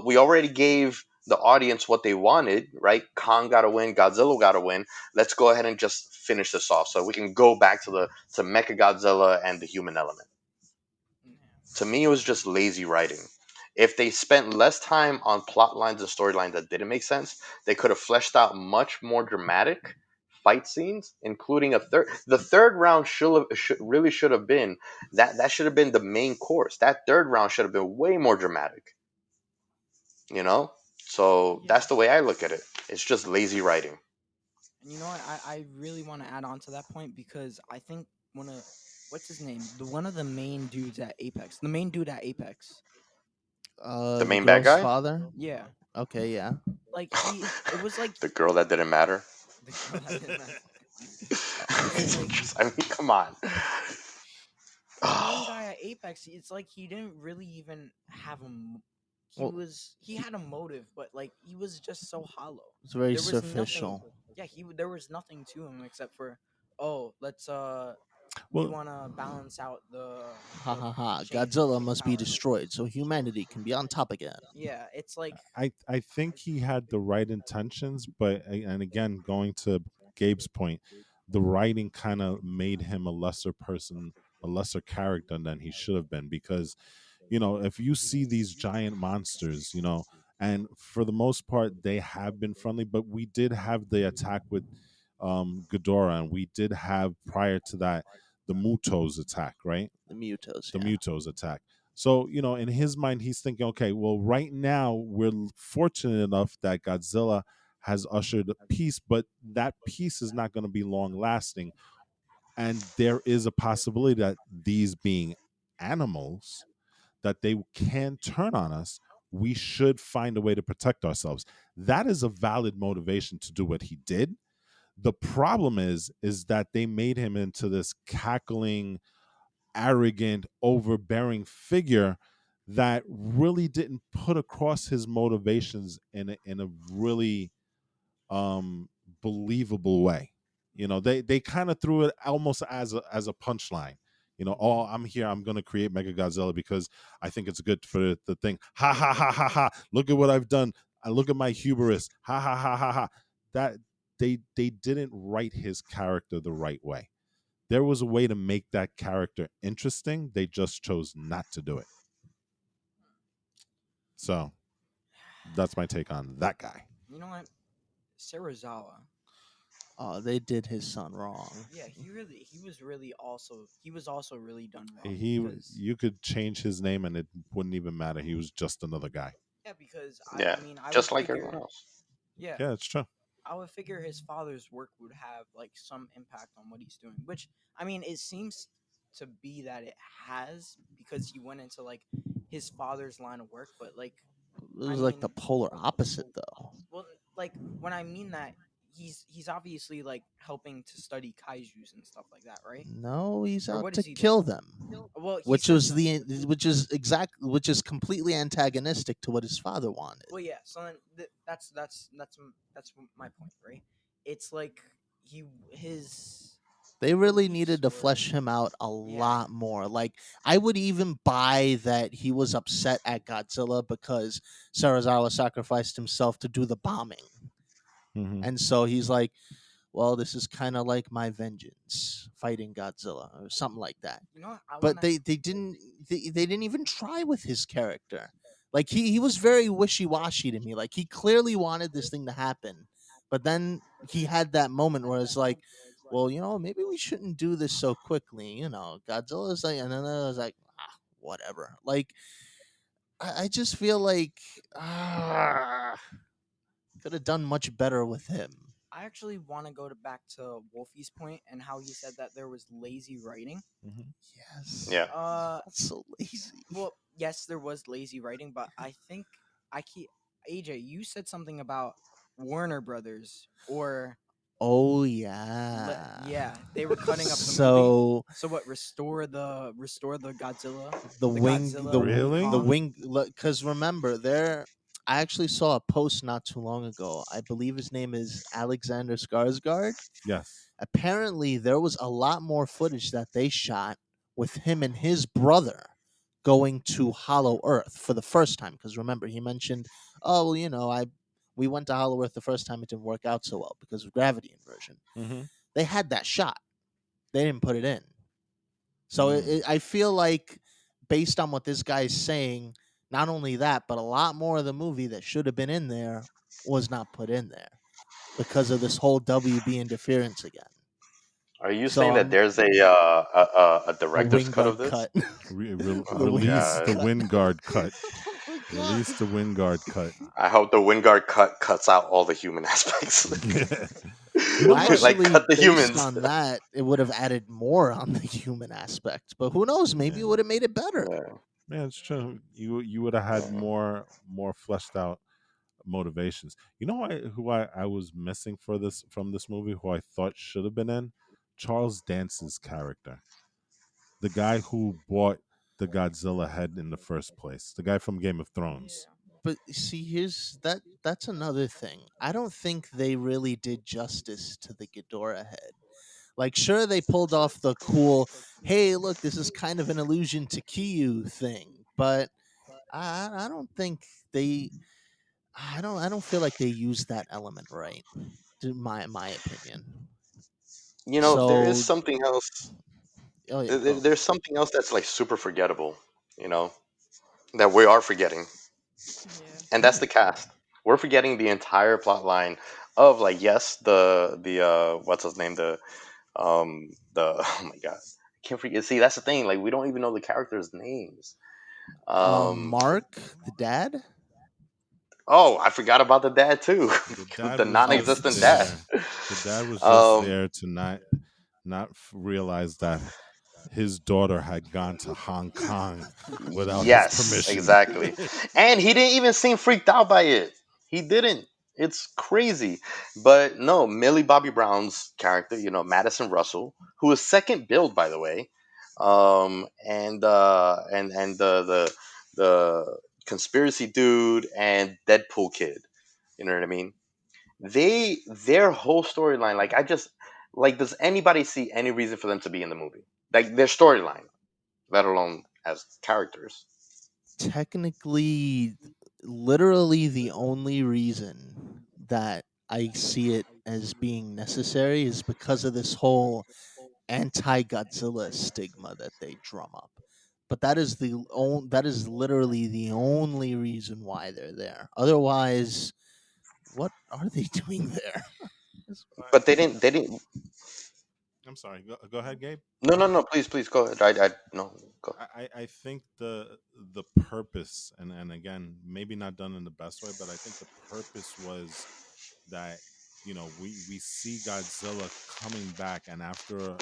[SPEAKER 2] we already gave the audience what they wanted, right? Kong got to win, Godzilla got to win. Let's go ahead and just finish this off so we can go back to Mecha Godzilla and the human element.
[SPEAKER 1] yeah.
[SPEAKER 2] To me, it was just lazy writing. If they spent less time on plot lines and storylines that didn't make sense, they could have fleshed out much more dramatic fight scenes, including a third. The third round really should have been that should have been the main course. That third round should have been way more dramatic, you know. So
[SPEAKER 1] Yeah.
[SPEAKER 2] that's the way I look at it. It's just lazy writing.
[SPEAKER 1] And you know what? I really want to add on to that point because I think one of what's his name? The one of the main dudes at Apex. The main dude at Apex.
[SPEAKER 2] The
[SPEAKER 4] The
[SPEAKER 2] main bad
[SPEAKER 4] girl's
[SPEAKER 2] guy,
[SPEAKER 4] father.
[SPEAKER 1] Yeah.
[SPEAKER 4] Okay, yeah.
[SPEAKER 1] Like it was like
[SPEAKER 2] the girl that didn't matter.
[SPEAKER 1] the girl that didn't matter. Like
[SPEAKER 2] I mean, come on.
[SPEAKER 1] the main guy at Apex, it's like he didn't really even have a.
[SPEAKER 4] Well,
[SPEAKER 1] He had a motive, but like he was just so hollow.
[SPEAKER 4] it's very
[SPEAKER 1] There was nothing.
[SPEAKER 4] superficial.
[SPEAKER 1] Yeah, there was nothing to him except for, oh, let's we
[SPEAKER 3] Well,
[SPEAKER 1] want to balance out
[SPEAKER 4] Ha
[SPEAKER 1] the
[SPEAKER 4] ha ha.
[SPEAKER 1] changes
[SPEAKER 4] Godzilla
[SPEAKER 1] of
[SPEAKER 4] must be
[SPEAKER 1] power.
[SPEAKER 4] destroyed so humanity can be on top again.
[SPEAKER 1] Yeah, it's like
[SPEAKER 3] I think he had the right intentions, but and again, going to Gabe's point, the writing kind of made him a lesser person, a lesser character than he should have been. Because if you see these giant monsters, and for the most part they have been friendly, but we did have the attack with Ghidorah, and we did have prior to that the Mutos attack, right?
[SPEAKER 4] The Mutos,
[SPEAKER 3] The
[SPEAKER 4] yeah.
[SPEAKER 3] Mutos attack. So, in his mind, he's thinking, okay, well, right now we're fortunate enough that Godzilla has ushered peace, but that peace is not going to be long lasting. And there is a possibility that these being animals, that they can turn on us. We should find a way to protect ourselves. That is a valid motivation to do what he did. The problem is that they made him into this cackling, arrogant, overbearing figure that really didn't put across his motivations in a really um believable way. They kind of threw it almost as a punchline. Oh, I'm here, I'm gonna create Mega Godzilla because I think it's good for the thing. Ha ha ha ha ha. Look at what I've done. I look at my hubris. Ha ha ha ha ha. That they didn't write his character the right way. There was a way to make that character interesting. They just chose not to do it. So that's my take on that guy.
[SPEAKER 1] You know what? Sarazawa.
[SPEAKER 4] Oh, they did his son wrong.
[SPEAKER 1] Yeah, he was also really done wrong
[SPEAKER 3] He
[SPEAKER 1] because
[SPEAKER 3] You could change his name and it wouldn't even matter. He was just another guy.
[SPEAKER 1] yeah, because I
[SPEAKER 2] Yeah,
[SPEAKER 1] mean I would
[SPEAKER 2] just like everyone
[SPEAKER 1] figure
[SPEAKER 2] else.
[SPEAKER 1] yeah,
[SPEAKER 3] Yeah, it's true.
[SPEAKER 1] I would figure his father's work would have like some impact on what he's doing, which I mean it seems to be that it has because he went into like his father's line of work, but like
[SPEAKER 4] It
[SPEAKER 1] I
[SPEAKER 4] was like the
[SPEAKER 1] mean
[SPEAKER 4] polar opposite, though.
[SPEAKER 1] well like when I mean that he's obviously like helping to study kaijus and stuff like that, right?
[SPEAKER 4] No, he's
[SPEAKER 1] Or
[SPEAKER 4] out
[SPEAKER 1] what
[SPEAKER 4] to
[SPEAKER 1] is he doing?
[SPEAKER 4] kill them,
[SPEAKER 1] Well, he
[SPEAKER 4] which
[SPEAKER 1] says
[SPEAKER 4] was
[SPEAKER 1] that.
[SPEAKER 4] which is completely antagonistic to what his father wanted.
[SPEAKER 1] Well, yeah. So then my point, right? It's like he his
[SPEAKER 4] They really
[SPEAKER 1] beliefs
[SPEAKER 4] needed to
[SPEAKER 1] were
[SPEAKER 4] flesh him out a
[SPEAKER 1] yeah.
[SPEAKER 4] lot more. Like, I would even buy that he was upset at Godzilla because Sarazawa sacrificed himself to do the bombing.
[SPEAKER 3] Hmm.
[SPEAKER 4] And so he's like, well, this is kind of like my vengeance fighting Godzilla or something like that.
[SPEAKER 1] You know what? I
[SPEAKER 4] But
[SPEAKER 1] wanna.
[SPEAKER 4] they didn't even try with his character. Like, he was very wishy-washy to me. Like, he clearly wanted this thing to happen, but then he had that moment where it's like, well, maybe we shouldn't do this so quickly. Godzilla's like, and then I was like, whatever. Like, I just feel like could have done much better with him.
[SPEAKER 1] I actually want to go to back to Wolfie's point and how he said that there was lazy writing.
[SPEAKER 3] Hmm.
[SPEAKER 4] Yes,
[SPEAKER 2] Yeah.
[SPEAKER 4] that's so lazy.
[SPEAKER 1] Well, yes, there was lazy writing, but I think I keep AJ. You said something about Warner Brothers or
[SPEAKER 4] Oh yeah.
[SPEAKER 1] yeah, they were cutting up the movie.
[SPEAKER 4] So
[SPEAKER 1] So what? Restore the
[SPEAKER 4] the
[SPEAKER 1] Godzilla
[SPEAKER 3] Really?
[SPEAKER 4] the
[SPEAKER 1] Kong.
[SPEAKER 4] wing, because remember there. I actually saw a post not too long ago. I believe his name is Alexander Skarsgård.
[SPEAKER 3] Yes.
[SPEAKER 4] Apparently, there was a lot more footage that they shot with him and his brother going to Hollow Earth for the first time. Because remember, he mentioned, "Oh, well, I we went to Hollow Earth the first time; it didn't work out so well because of gravity inversion."
[SPEAKER 3] Hmm.
[SPEAKER 4] They had that shot; they didn't put it in. So
[SPEAKER 3] Mm.
[SPEAKER 4] I feel like, based on what this guy's saying, not only that, but a lot more of the movie that should have been in there was not put in there because of this whole WB interference again.
[SPEAKER 2] Are you
[SPEAKER 4] So
[SPEAKER 2] saying that
[SPEAKER 4] I'm
[SPEAKER 2] there's a
[SPEAKER 4] a
[SPEAKER 2] director's cut of
[SPEAKER 4] Wingard
[SPEAKER 2] this?
[SPEAKER 4] cut.
[SPEAKER 2] Oh
[SPEAKER 4] The
[SPEAKER 3] Release
[SPEAKER 4] Wingard
[SPEAKER 2] god.
[SPEAKER 3] the
[SPEAKER 4] cut.
[SPEAKER 3] Wingard cut.
[SPEAKER 4] Oh my god.
[SPEAKER 3] Release the Wingard cut.
[SPEAKER 2] I hope the Wingard cut cuts out all the human aspects.
[SPEAKER 3] You
[SPEAKER 4] Well,
[SPEAKER 3] know what?
[SPEAKER 2] Like
[SPEAKER 4] actually,
[SPEAKER 2] cut the
[SPEAKER 4] based
[SPEAKER 2] humans.
[SPEAKER 4] on that, it would have added more on the human aspect. But who knows? Maybe
[SPEAKER 3] Yeah,
[SPEAKER 4] it would have made it better.
[SPEAKER 2] Yeah,
[SPEAKER 3] man, it's true. You would have had
[SPEAKER 2] yeah.
[SPEAKER 3] more fleshed out motivations. You know who I was missing for this from this movie, who I thought should have been in? Charles Dance's character. The guy who bought the Godzilla head in the first place. The guy from Game of Thrones.
[SPEAKER 1] Yeah.
[SPEAKER 4] But see, here's that's another thing. I don't think they really did justice to the Ghidorah head. Like, sure, they pulled off the cool, hey, look, this is kind of an allusion to Kiyu thing, but I don't think they. I don't feel like they used that element right, to my opinion.
[SPEAKER 2] There is
[SPEAKER 4] So,
[SPEAKER 2] something else.
[SPEAKER 4] oh yeah, go.
[SPEAKER 2] There's something else that's like super forgettable. You know, that we are forgetting,
[SPEAKER 1] Yeah.
[SPEAKER 2] and that's the cast. We're forgetting the entire plot line of like yes, the what's his name, the oh my god, I can't forget. See, that's the thing. Like we don't even know the characters' names. Um,
[SPEAKER 4] Mark, the dad.
[SPEAKER 2] oh, I forgot about the dad too,
[SPEAKER 3] The dad
[SPEAKER 2] the
[SPEAKER 3] was
[SPEAKER 4] Oh,
[SPEAKER 3] just
[SPEAKER 2] non-existent dad.
[SPEAKER 3] there. The dad was just
[SPEAKER 2] Um,
[SPEAKER 3] there to not realize that his daughter had gone to Hong Kong without his
[SPEAKER 2] yes,
[SPEAKER 3] permission.
[SPEAKER 2] exactly. And he didn't even seem freaked out by it. He didn't. It's crazy. But no, Millie Bobby Brown's character, Madison Russell, who is second billed by the way, and the conspiracy dude and Deadpool kid. You know what I mean? Their whole storyline, like I just like, does anybody see any reason for them to be in the movie? Like their storyline, let alone as characters.
[SPEAKER 4] technically, literally the only reason that I see it as being necessary is because of this whole anti-Godzilla stigma that they drum up. But that is literally the only reason why they're there. Otherwise, what are they doing there?
[SPEAKER 3] But
[SPEAKER 2] But they didn't.
[SPEAKER 3] I'm sorry. Go ahead, Gabe.
[SPEAKER 2] No, no, no. Please, please go ahead. I no. Go.
[SPEAKER 3] I think the purpose, and again, maybe not done in the best way, but I think the purpose was that, we see Godzilla coming back, and after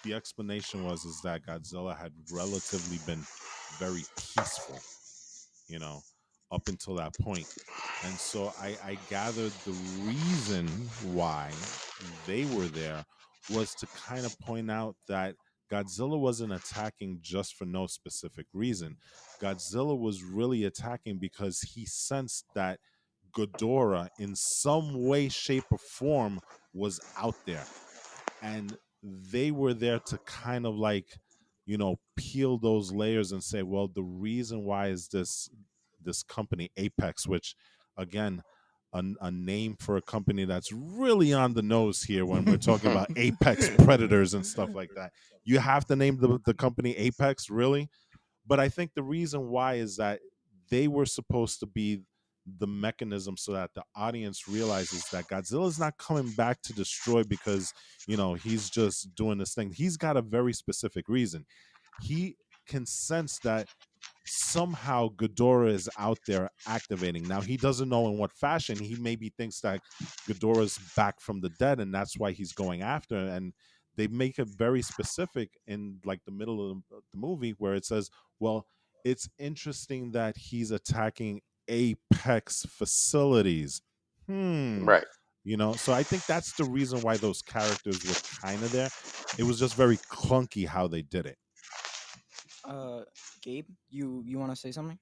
[SPEAKER 3] the explanation was is that Godzilla had relatively been very peaceful, you know, up until that point. And so I gathered the reason why they were there was to kind of point out that Godzilla wasn't attacking just for no specific reason. Godzilla was really attacking because he sensed that Ghidorah, in some way, shape, or form, was out there, and they were there to kind of like, peel those layers and say, well, the reason why is this company Apex, which, again, a name for a company that's really on the nose here when we're talking about apex predators and stuff like that. You have to name the company Apex, really? But I think the reason why is that they were supposed to be the mechanism so that the audience realizes that Godzilla's not coming back to destroy because, he's just doing this thing. He's got a very specific reason. He can sense that somehow Ghidorah is out there activating. Now, he doesn't know in what fashion. He maybe thinks that Ghidorah's back from the dead and that's why he's going after it. And they make it very specific in like the middle of the movie where it says, well, it's interesting that he's attacking Apex facilities. Hmm.
[SPEAKER 2] Right.
[SPEAKER 3] So I think that's the reason why those characters were kind of there. It was just very clunky how they did it.
[SPEAKER 1] Uh, Gabe, you want to say something?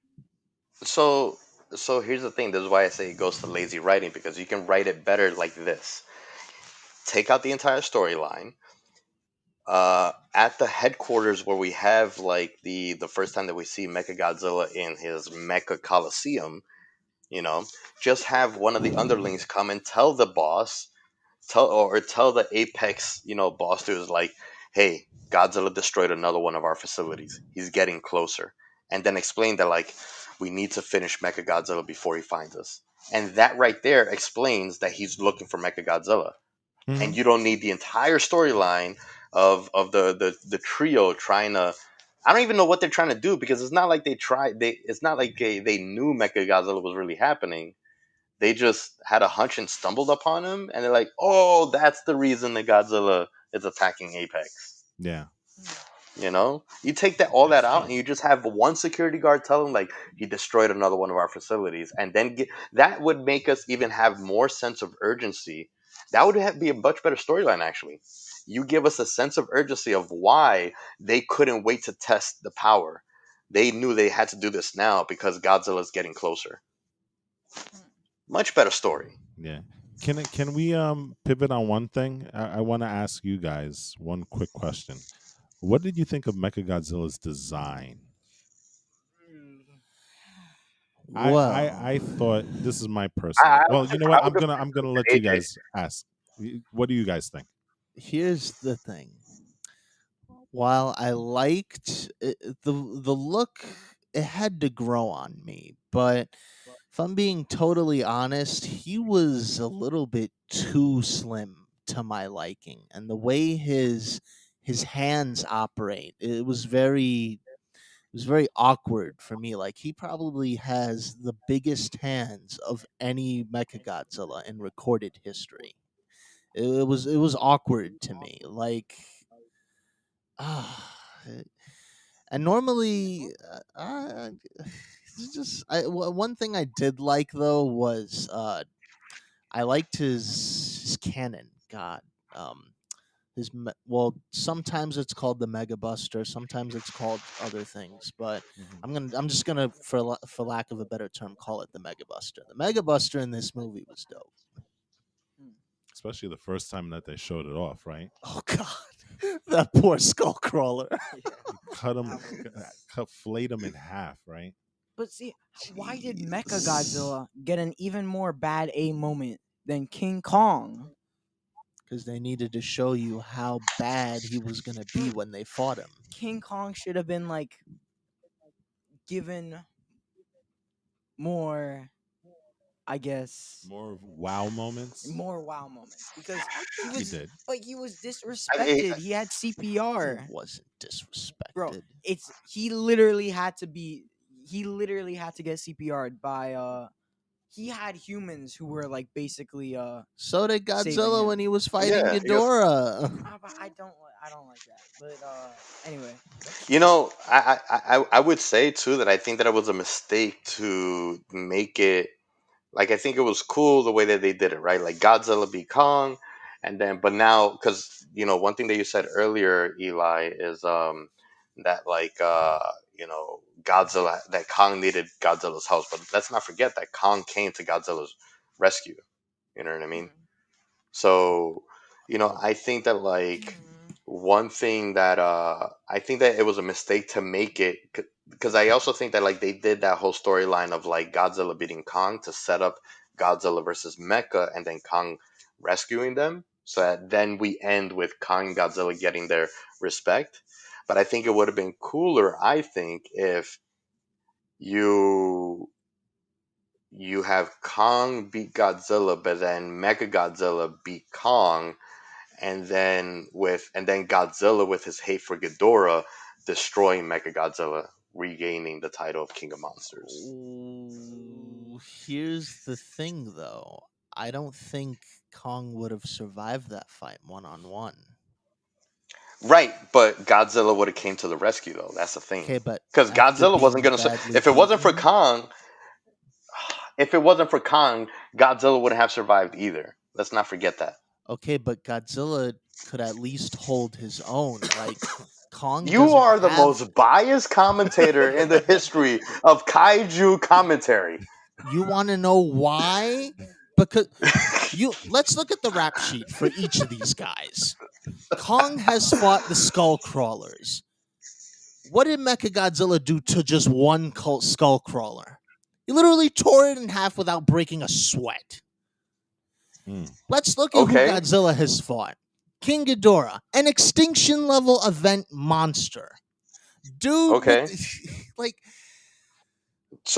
[SPEAKER 2] So so here's the thing. This is why I say it goes to lazy writing, because you can write it better like this. Take out the entire storyline. At the headquarters where we have like the first time that we see Mechagodzilla in his Mecha Coliseum, you know, just have one of the underlings come and tell the boss, tell the Apex, boss dudes like, hey, Godzilla destroyed another one of our facilities. He's getting closer, and then explain that like we need to finish Mecha Godzilla before he finds us. And that right there explains that he's looking for Mecha Godzilla, and
[SPEAKER 3] Hmm.
[SPEAKER 2] you don't need the entire storyline of the trio trying to. I don't even know what they're trying to do, because it's not like they tried. It's not like they knew Mecha Godzilla was really happening. They just had a hunch and stumbled upon him, and they're like, "Oh, that's the reason that Godzilla is attacking Apex."
[SPEAKER 3] Yeah,
[SPEAKER 2] You take that all that
[SPEAKER 3] that's
[SPEAKER 2] out,
[SPEAKER 3] true.
[SPEAKER 2] and you just have one security guard tell him like he destroyed another one of our facilities, and then that would make us even have more sense of urgency. That would be a much better storyline, actually. You give us a sense of urgency of why they couldn't wait to test the power. They knew they had to do this now because Godzilla's getting closer. Much better story.
[SPEAKER 3] Yeah. Can we pivot on one thing? I want to ask you guys one quick question. What did you think of Mechagodzilla's design? I
[SPEAKER 4] Well,
[SPEAKER 3] thought, this is my
[SPEAKER 2] I,
[SPEAKER 3] personal.
[SPEAKER 2] I
[SPEAKER 3] Well,
[SPEAKER 2] would
[SPEAKER 3] you know
[SPEAKER 2] I
[SPEAKER 3] what?
[SPEAKER 2] would
[SPEAKER 3] I'm
[SPEAKER 2] have
[SPEAKER 3] gonna I'm gonna let you
[SPEAKER 2] AJ.
[SPEAKER 3] guys ask. What do you guys think?
[SPEAKER 4] here's the thing. While I liked the look, it had to grow on me. But if I'm being totally honest, he was a little bit too slim to my liking, and the way his hands operate, it was very awkward for me. Like he probably has the biggest hands of any Mechagodzilla in recorded history. It was awkward to me. Like ah. And normally, it's just one thing I did like though was I liked his cannon. God, um, well, sometimes it's called the Mega Buster, sometimes it's called other things, but
[SPEAKER 3] Hmm.
[SPEAKER 4] I'm just gonna for lack of a better term call it the Mega Buster. The Mega Buster in this movie was dope.
[SPEAKER 1] Hmm.
[SPEAKER 3] Especially the first time that they showed it off, right?
[SPEAKER 4] Oh God, that poor skull crawler.
[SPEAKER 1] Yeah,
[SPEAKER 3] You cut him,
[SPEAKER 1] that was.
[SPEAKER 3] flayed him in half, right?
[SPEAKER 1] But see, why did Mecha
[SPEAKER 4] Jeez.
[SPEAKER 1] Godzilla get an even more bad A moment than King Kong.
[SPEAKER 4] because they needed to show you how bad he was gonna be
[SPEAKER 1] But
[SPEAKER 4] when they fought him.
[SPEAKER 1] King Kong should have been like given more, I guess,
[SPEAKER 3] More wow moments.
[SPEAKER 1] more wow moments because he
[SPEAKER 3] He
[SPEAKER 1] was,
[SPEAKER 3] did.
[SPEAKER 1] but he was
[SPEAKER 2] I mean,
[SPEAKER 1] disrespected. He had
[SPEAKER 4] He
[SPEAKER 1] CPR,
[SPEAKER 4] wasn't
[SPEAKER 1] bro.
[SPEAKER 4] disrespected.
[SPEAKER 1] It's he literally had to be. He literally had to get CPR'd by he had humans who were like basically
[SPEAKER 4] So did
[SPEAKER 1] saving
[SPEAKER 4] Godzilla when
[SPEAKER 1] him.
[SPEAKER 4] he was fighting
[SPEAKER 2] yeah, he got.
[SPEAKER 4] Ghidorah.
[SPEAKER 1] But I don't like that. But anyway,
[SPEAKER 2] You know, I would say too that I think that it was a mistake to make it like I think it was cool the way that they did it, right? Like Godzilla beat Kong, and then but now because one thing that you said earlier, Eli, is that like Godzilla that Kong needed Godzilla's help, but let's not forget that Kong came to Godzilla's rescue. You know what I mean?
[SPEAKER 1] mm,
[SPEAKER 2] So,
[SPEAKER 4] Oh,
[SPEAKER 2] I think that like
[SPEAKER 1] mm,
[SPEAKER 2] one thing that I think that it was a mistake to make it because I also think that like they did that whole storyline of like Godzilla beating Kong to set up Godzilla versus Mecha and then Kong rescuing them. So that then we end with Kong and Godzilla getting their respect. But I think it would have been cooler, I think, if you you have Kong beat Godzilla, but then Mecha Godzilla beat Kong, and then Godzilla with his hate for Ghidorah destroying Mechagodzilla, regaining the title of King of Monsters.
[SPEAKER 4] here's the thing, though. I don't think Kong would have survived that fight 1-on-1.
[SPEAKER 2] Right, but Godzilla would have came to the rescue though. That's the thing.
[SPEAKER 4] Okay, but
[SPEAKER 2] Because
[SPEAKER 4] after
[SPEAKER 2] Godzilla wasn't
[SPEAKER 4] being
[SPEAKER 2] gonna.
[SPEAKER 4] badly
[SPEAKER 2] If it wasn't for
[SPEAKER 4] beaten,
[SPEAKER 2] Kong, if it wasn't for Kong, Godzilla wouldn't have survived either. Let's not forget that.
[SPEAKER 4] okay, but Godzilla could at least hold his own. Like, Kong
[SPEAKER 2] You
[SPEAKER 4] doesn't
[SPEAKER 2] are the
[SPEAKER 4] have.
[SPEAKER 2] most biased commentator in the history of kaiju commentary.
[SPEAKER 4] You want to know why? Because let's look at the rap sheet for each of these guys. Kong has fought the skull crawlers. What did Mechagodzilla do to just one skull crawler? He literally tore it in half without breaking a sweat.
[SPEAKER 3] Mm.
[SPEAKER 4] Let's look at who
[SPEAKER 2] Okay,
[SPEAKER 4] Godzilla has fought. King Ghidorah, an extinction level event monster. Dude with
[SPEAKER 2] okay.
[SPEAKER 4] like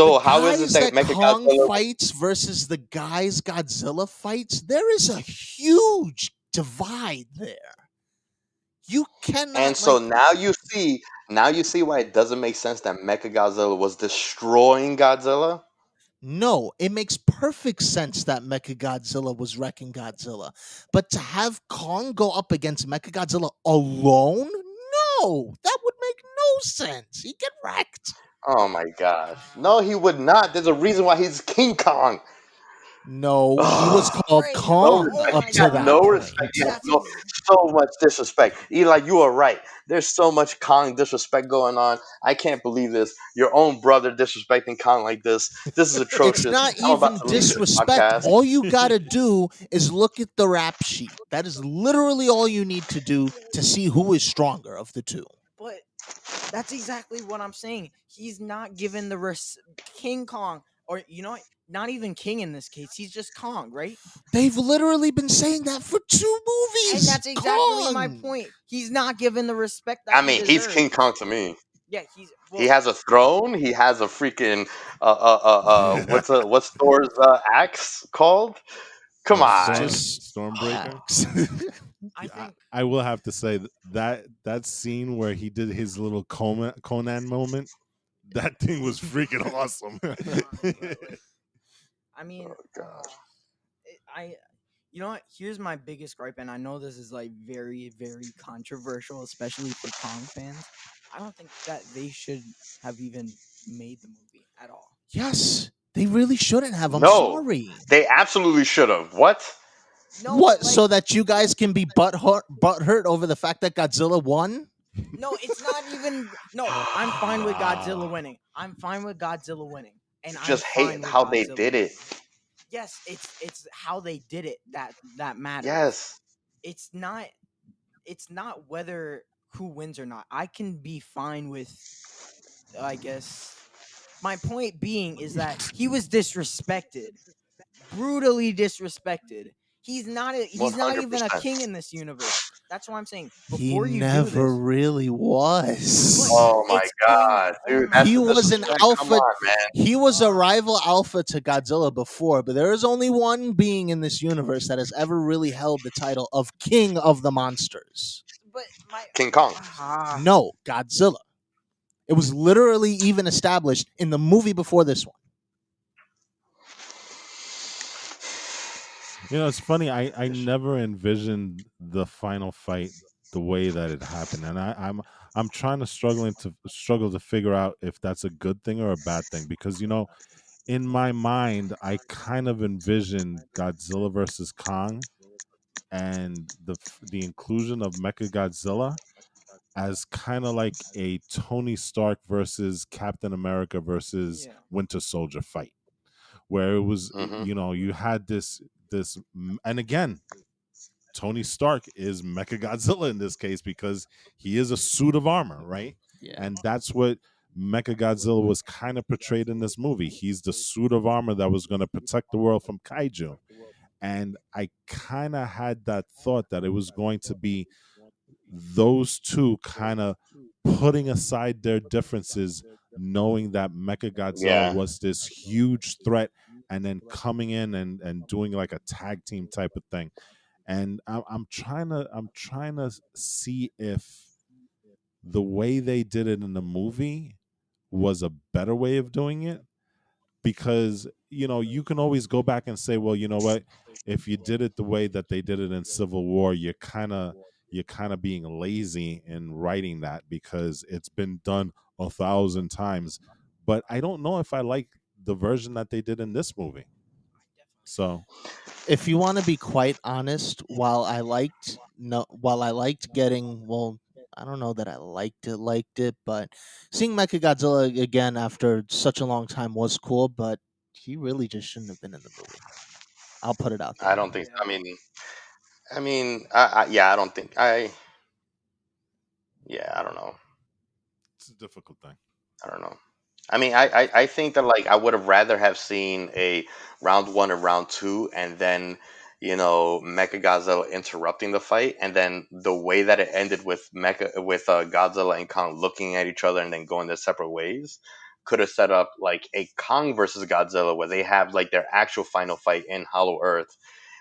[SPEAKER 4] the
[SPEAKER 2] So how is it
[SPEAKER 4] guys
[SPEAKER 2] that
[SPEAKER 4] that Kong
[SPEAKER 2] Mechagodzilla?
[SPEAKER 4] fights versus the guys Godzilla fights, there is a huge divide there. You
[SPEAKER 2] And
[SPEAKER 4] cannot
[SPEAKER 2] so
[SPEAKER 4] like
[SPEAKER 2] now you see why it doesn't make sense that Mechagodzilla was destroying Godzilla.
[SPEAKER 4] no, it makes perfect sense that Mechagodzilla was wrecking Godzilla. But to have Kong go up against Mechagodzilla alone? No, that would make no sense. He'd get wrecked.
[SPEAKER 2] Oh my gosh. No, he would not. There's a reason why he's King Kong.
[SPEAKER 4] No, he was
[SPEAKER 2] Ugh.
[SPEAKER 4] called
[SPEAKER 1] right.
[SPEAKER 2] No
[SPEAKER 4] Kong
[SPEAKER 1] Oh
[SPEAKER 2] respect.
[SPEAKER 4] up
[SPEAKER 1] my
[SPEAKER 2] He
[SPEAKER 4] to
[SPEAKER 2] has
[SPEAKER 1] god.
[SPEAKER 4] that
[SPEAKER 2] no respect. He
[SPEAKER 4] point.
[SPEAKER 2] has
[SPEAKER 1] That's
[SPEAKER 2] no
[SPEAKER 1] ex-
[SPEAKER 2] so much disrespect. Eli, you are right. There's so much Kong disrespect going on. I can't believe this. Your own brother disrespecting Kong like this. This is
[SPEAKER 4] It's
[SPEAKER 2] atrocious.
[SPEAKER 4] not
[SPEAKER 2] I'm about
[SPEAKER 4] even
[SPEAKER 2] to leave this
[SPEAKER 4] disrespect.
[SPEAKER 2] podcast.
[SPEAKER 4] All you gotta do is look at the rap sheet. That is literally all you need to do to see who is stronger of the two.
[SPEAKER 1] but that's exactly what I'm saying. He's not given the King Kong, or you know what? Not even King in this case. He's just Kong, right?
[SPEAKER 4] They've literally been saying that for two
[SPEAKER 1] And
[SPEAKER 4] movies.
[SPEAKER 1] that's exactly my
[SPEAKER 4] Kong.
[SPEAKER 1] point. He's not given the respect that
[SPEAKER 2] I
[SPEAKER 1] he
[SPEAKER 2] mean, he's King
[SPEAKER 1] deserves.
[SPEAKER 2] Kong to me.
[SPEAKER 1] Yeah, he's
[SPEAKER 2] He
[SPEAKER 1] well.
[SPEAKER 2] has a throne. He has a freaking what's Thor's axe called? Come
[SPEAKER 3] A
[SPEAKER 4] It's
[SPEAKER 2] on.
[SPEAKER 4] just
[SPEAKER 3] Stormbreaker.
[SPEAKER 4] axe.
[SPEAKER 1] I
[SPEAKER 3] Yeah,
[SPEAKER 1] think
[SPEAKER 3] I will have to say that scene where he did his little Conan moment, that thing was freaking awesome.
[SPEAKER 1] I mean,
[SPEAKER 2] Gosh.
[SPEAKER 1] I you know what? Here's my biggest gripe, and I know this is like very, very controversial, especially for Kong fans. I don't think that they should have even made the movie at all.
[SPEAKER 4] Yes, they really shouldn't have. I'm
[SPEAKER 2] No,
[SPEAKER 4] sorry.
[SPEAKER 2] they absolutely should have. What?
[SPEAKER 1] No,
[SPEAKER 4] What?
[SPEAKER 1] like
[SPEAKER 4] So that you guys can be butthurt over the fact that Godzilla won?
[SPEAKER 1] no, it's not even. No, I'm fine with Godzilla
[SPEAKER 3] Wow.
[SPEAKER 1] winning. I'm fine with Godzilla winning, and
[SPEAKER 2] You
[SPEAKER 1] I'm
[SPEAKER 2] just hate
[SPEAKER 1] fine with
[SPEAKER 2] how they
[SPEAKER 1] Godzilla
[SPEAKER 2] did it.
[SPEAKER 1] winning. Yes, it's how they did it that matters.
[SPEAKER 2] Yes.
[SPEAKER 1] It's not whether who wins or not. I can be fine with, I guess. My point being is that he was disrespected. brutally disrespected.
[SPEAKER 2] One
[SPEAKER 1] He's not
[SPEAKER 2] hundred
[SPEAKER 1] even a
[SPEAKER 2] percent.
[SPEAKER 1] king in this universe. That's why I'm saying
[SPEAKER 4] He
[SPEAKER 1] before you do
[SPEAKER 4] never
[SPEAKER 1] this,
[SPEAKER 4] really
[SPEAKER 1] but
[SPEAKER 4] was.
[SPEAKER 2] Oh my
[SPEAKER 1] it's King.
[SPEAKER 2] god,
[SPEAKER 1] Oh
[SPEAKER 2] dude,
[SPEAKER 1] my
[SPEAKER 2] that's
[SPEAKER 4] He
[SPEAKER 2] the
[SPEAKER 4] was
[SPEAKER 1] god.
[SPEAKER 4] an
[SPEAKER 2] disrespect. Come
[SPEAKER 4] alpha.
[SPEAKER 2] on, man.
[SPEAKER 4] He was a
[SPEAKER 1] Uh,
[SPEAKER 4] rival alpha to Godzilla before, but there is only one being in this universe that has ever really held the title of King of the Monsters.
[SPEAKER 1] but my
[SPEAKER 2] King Kong.
[SPEAKER 4] No, Godzilla. It was literally even established in the movie before this one.
[SPEAKER 3] You know, it's funny. I never envisioned the final fight the way that it happened, and I'm trying to struggle to figure out if that's a good thing or a bad thing because in my mind I kind of envisioned Godzilla versus Kong and the inclusion of Mecha Godzilla as kind of like a Tony Stark versus Captain America versus
[SPEAKER 1] Yeah.
[SPEAKER 3] Winter Soldier fight where it was
[SPEAKER 2] Hmm.
[SPEAKER 3] you had and again Tony Stark is Mecha Godzilla in this case because he is a suit of armor, right?
[SPEAKER 4] Yeah.
[SPEAKER 3] And that's what Mecha Godzilla was kind of portrayed in this movie. He's the suit of armor that was going to protect the world from kaiju. And I kind of had that thought that it was going to be those two kind of putting aside their differences, knowing that Mecha Godzilla
[SPEAKER 2] Yeah,
[SPEAKER 3] was this huge threat, and then coming in and doing like a tag team type of thing. And I'm trying to see if the way they did it in the movie was a better way of doing it because you can always go back and say, well, you know what, if you did it the way that they did it in Civil War, you're kind of being lazy in writing that because it's been done 1,000 times. But I don't know if I like the version that they did in this movie. So
[SPEAKER 4] If you want to be quite honest, while I liked getting, well, I don't know that I liked it, but seeing Mechagodzilla again after such a long time was cool, but he really just shouldn't have been in the movie. I'll put it out
[SPEAKER 2] I
[SPEAKER 4] there.
[SPEAKER 2] don't think.
[SPEAKER 1] Yeah.
[SPEAKER 2] Yeah, I don't think. Yeah, I don't know.
[SPEAKER 3] it's a difficult thing.
[SPEAKER 2] I don't know. I think that like I would have rather have seen a round one or round two, and then Mecha Godzilla interrupting the fight, and then the way that it ended with Godzilla and Kong looking at each other and then going their separate ways could have set up like a Kong versus Godzilla where they have like their actual final fight in Hollow Earth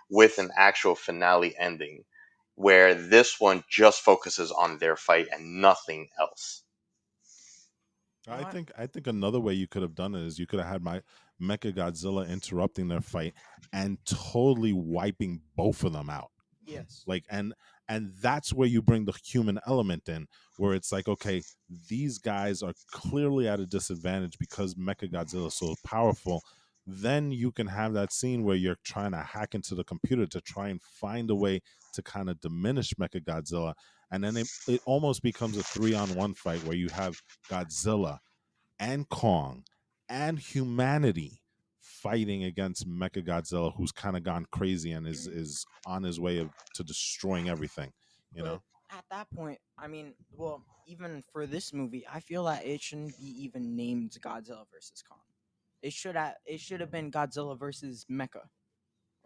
[SPEAKER 2] with an actual finale ending, where this one just focuses on their fight and nothing else.
[SPEAKER 1] You know
[SPEAKER 3] I
[SPEAKER 1] what?
[SPEAKER 3] think I think another way you could have done it is you could have had my Mecha Godzilla interrupting their fight and totally wiping both of them out.
[SPEAKER 1] Yes.
[SPEAKER 3] Like and that's where you bring the human element in, where it's like, okay, these guys are clearly at a disadvantage because Mecha Godzilla is so powerful. Then you can have that scene where you're trying to hack into the computer to try and find a way to kind of diminish Mecha Godzilla, and then it almost becomes a 3-on-1 fight where you have Godzilla and Kong and humanity fighting against Mechagodzilla, who's kind of gone crazy and is on his way to destroying everything. You
[SPEAKER 1] But
[SPEAKER 3] know,
[SPEAKER 1] at that point, I mean, well, even for this movie, I feel that it shouldn't be even named Godzilla versus Kong. It should have been Godzilla versus Mecha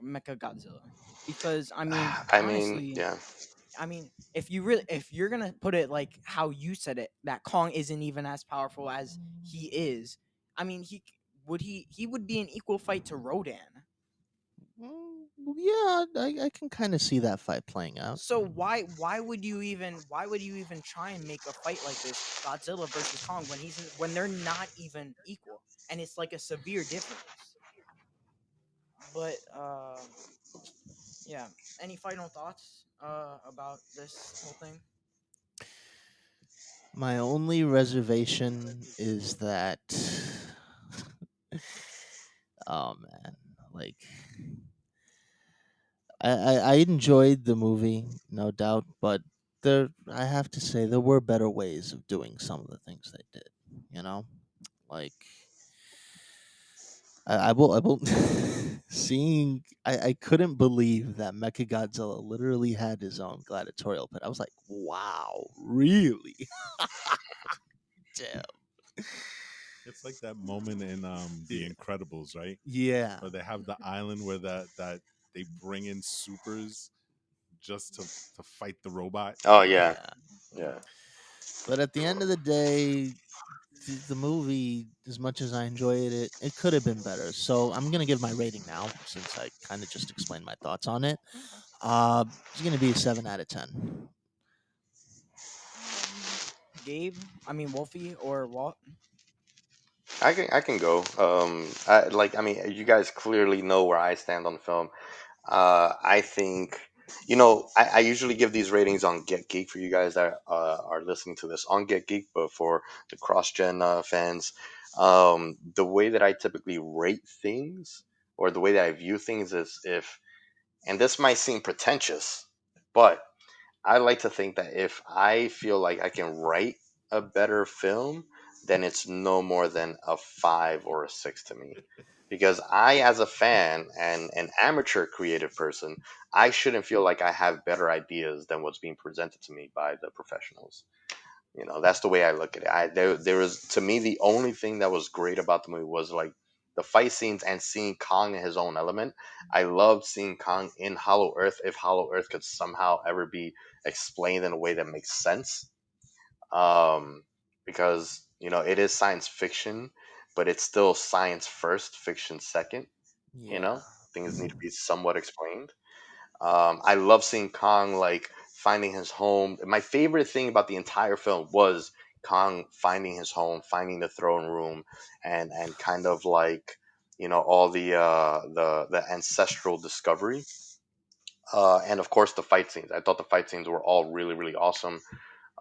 [SPEAKER 1] Godzilla, because I mean,
[SPEAKER 2] I mean,
[SPEAKER 1] honestly,
[SPEAKER 2] yeah.
[SPEAKER 1] I mean, if you're gonna put it like how you said it, that Kong isn't even as powerful as he is. I mean, he would be an equal fight to Rodan.
[SPEAKER 4] Yeah, I can kind of see that fight playing out.
[SPEAKER 1] So why would you even try and make a fight like this, Godzilla versus Kong, when they're not even equal, and it's like a severe difference. But yeah. Any final thoughts about this whole thing?
[SPEAKER 4] My only reservation is that, oh man, like I enjoyed the movie, no doubt, but I have to say there were better ways of doing some of the things they did. You know, like I will seeing I couldn't believe that Mechagodzilla literally had his own gladiatorial pit. I was like, wow, really? Damn.
[SPEAKER 3] It's like that moment in
[SPEAKER 4] Yeah.
[SPEAKER 3] The Incredibles, right?
[SPEAKER 4] Yeah.
[SPEAKER 3] Where they have the island where that they bring in supers just to fight the robot.
[SPEAKER 2] Oh yeah,
[SPEAKER 4] Yeah.
[SPEAKER 2] yeah.
[SPEAKER 4] But at the end of the day, the movie, as much as I enjoyed it, it could have been better. So I'm gonna give my rating now, since I kind of just explained my thoughts on it.
[SPEAKER 1] Okay.
[SPEAKER 4] It's gonna be a 7 out of 10.
[SPEAKER 1] Um, Gabe, I mean Wolfie or Walt.
[SPEAKER 2] I can go. I mean, you guys clearly know where I stand on film. I think, I usually give these ratings on Get Geek for you guys that are listening to this on Get Geek, but for the CrossGen fans, the way that I typically rate things or the way that I view things is if, and this might seem pretentious, but I like to think that if I feel like I can write a better film, then it's no more than a 5 or a 6 to me. Because I, as a fan and an amateur creative person, I shouldn't feel like I have better ideas than what's being presented to me by the professionals. That's the way I look at it. There was, to me, the only thing that was great about the movie was like the fight scenes and seeing Kong in his own element. I loved seeing Kong in Hollow Earth, if Hollow Earth could somehow ever be explained in a way that makes sense. Um, because it is science fiction, but it's still science first, fiction second. You
[SPEAKER 4] Yeah.
[SPEAKER 2] know, things need to be somewhat explained. I love seeing Kong like finding his home. My favorite thing about the entire film was Kong finding his home, finding the throne room, and kind of like all the ancestral discovery, and of course the fight scenes. I thought the fight scenes were all really really awesome.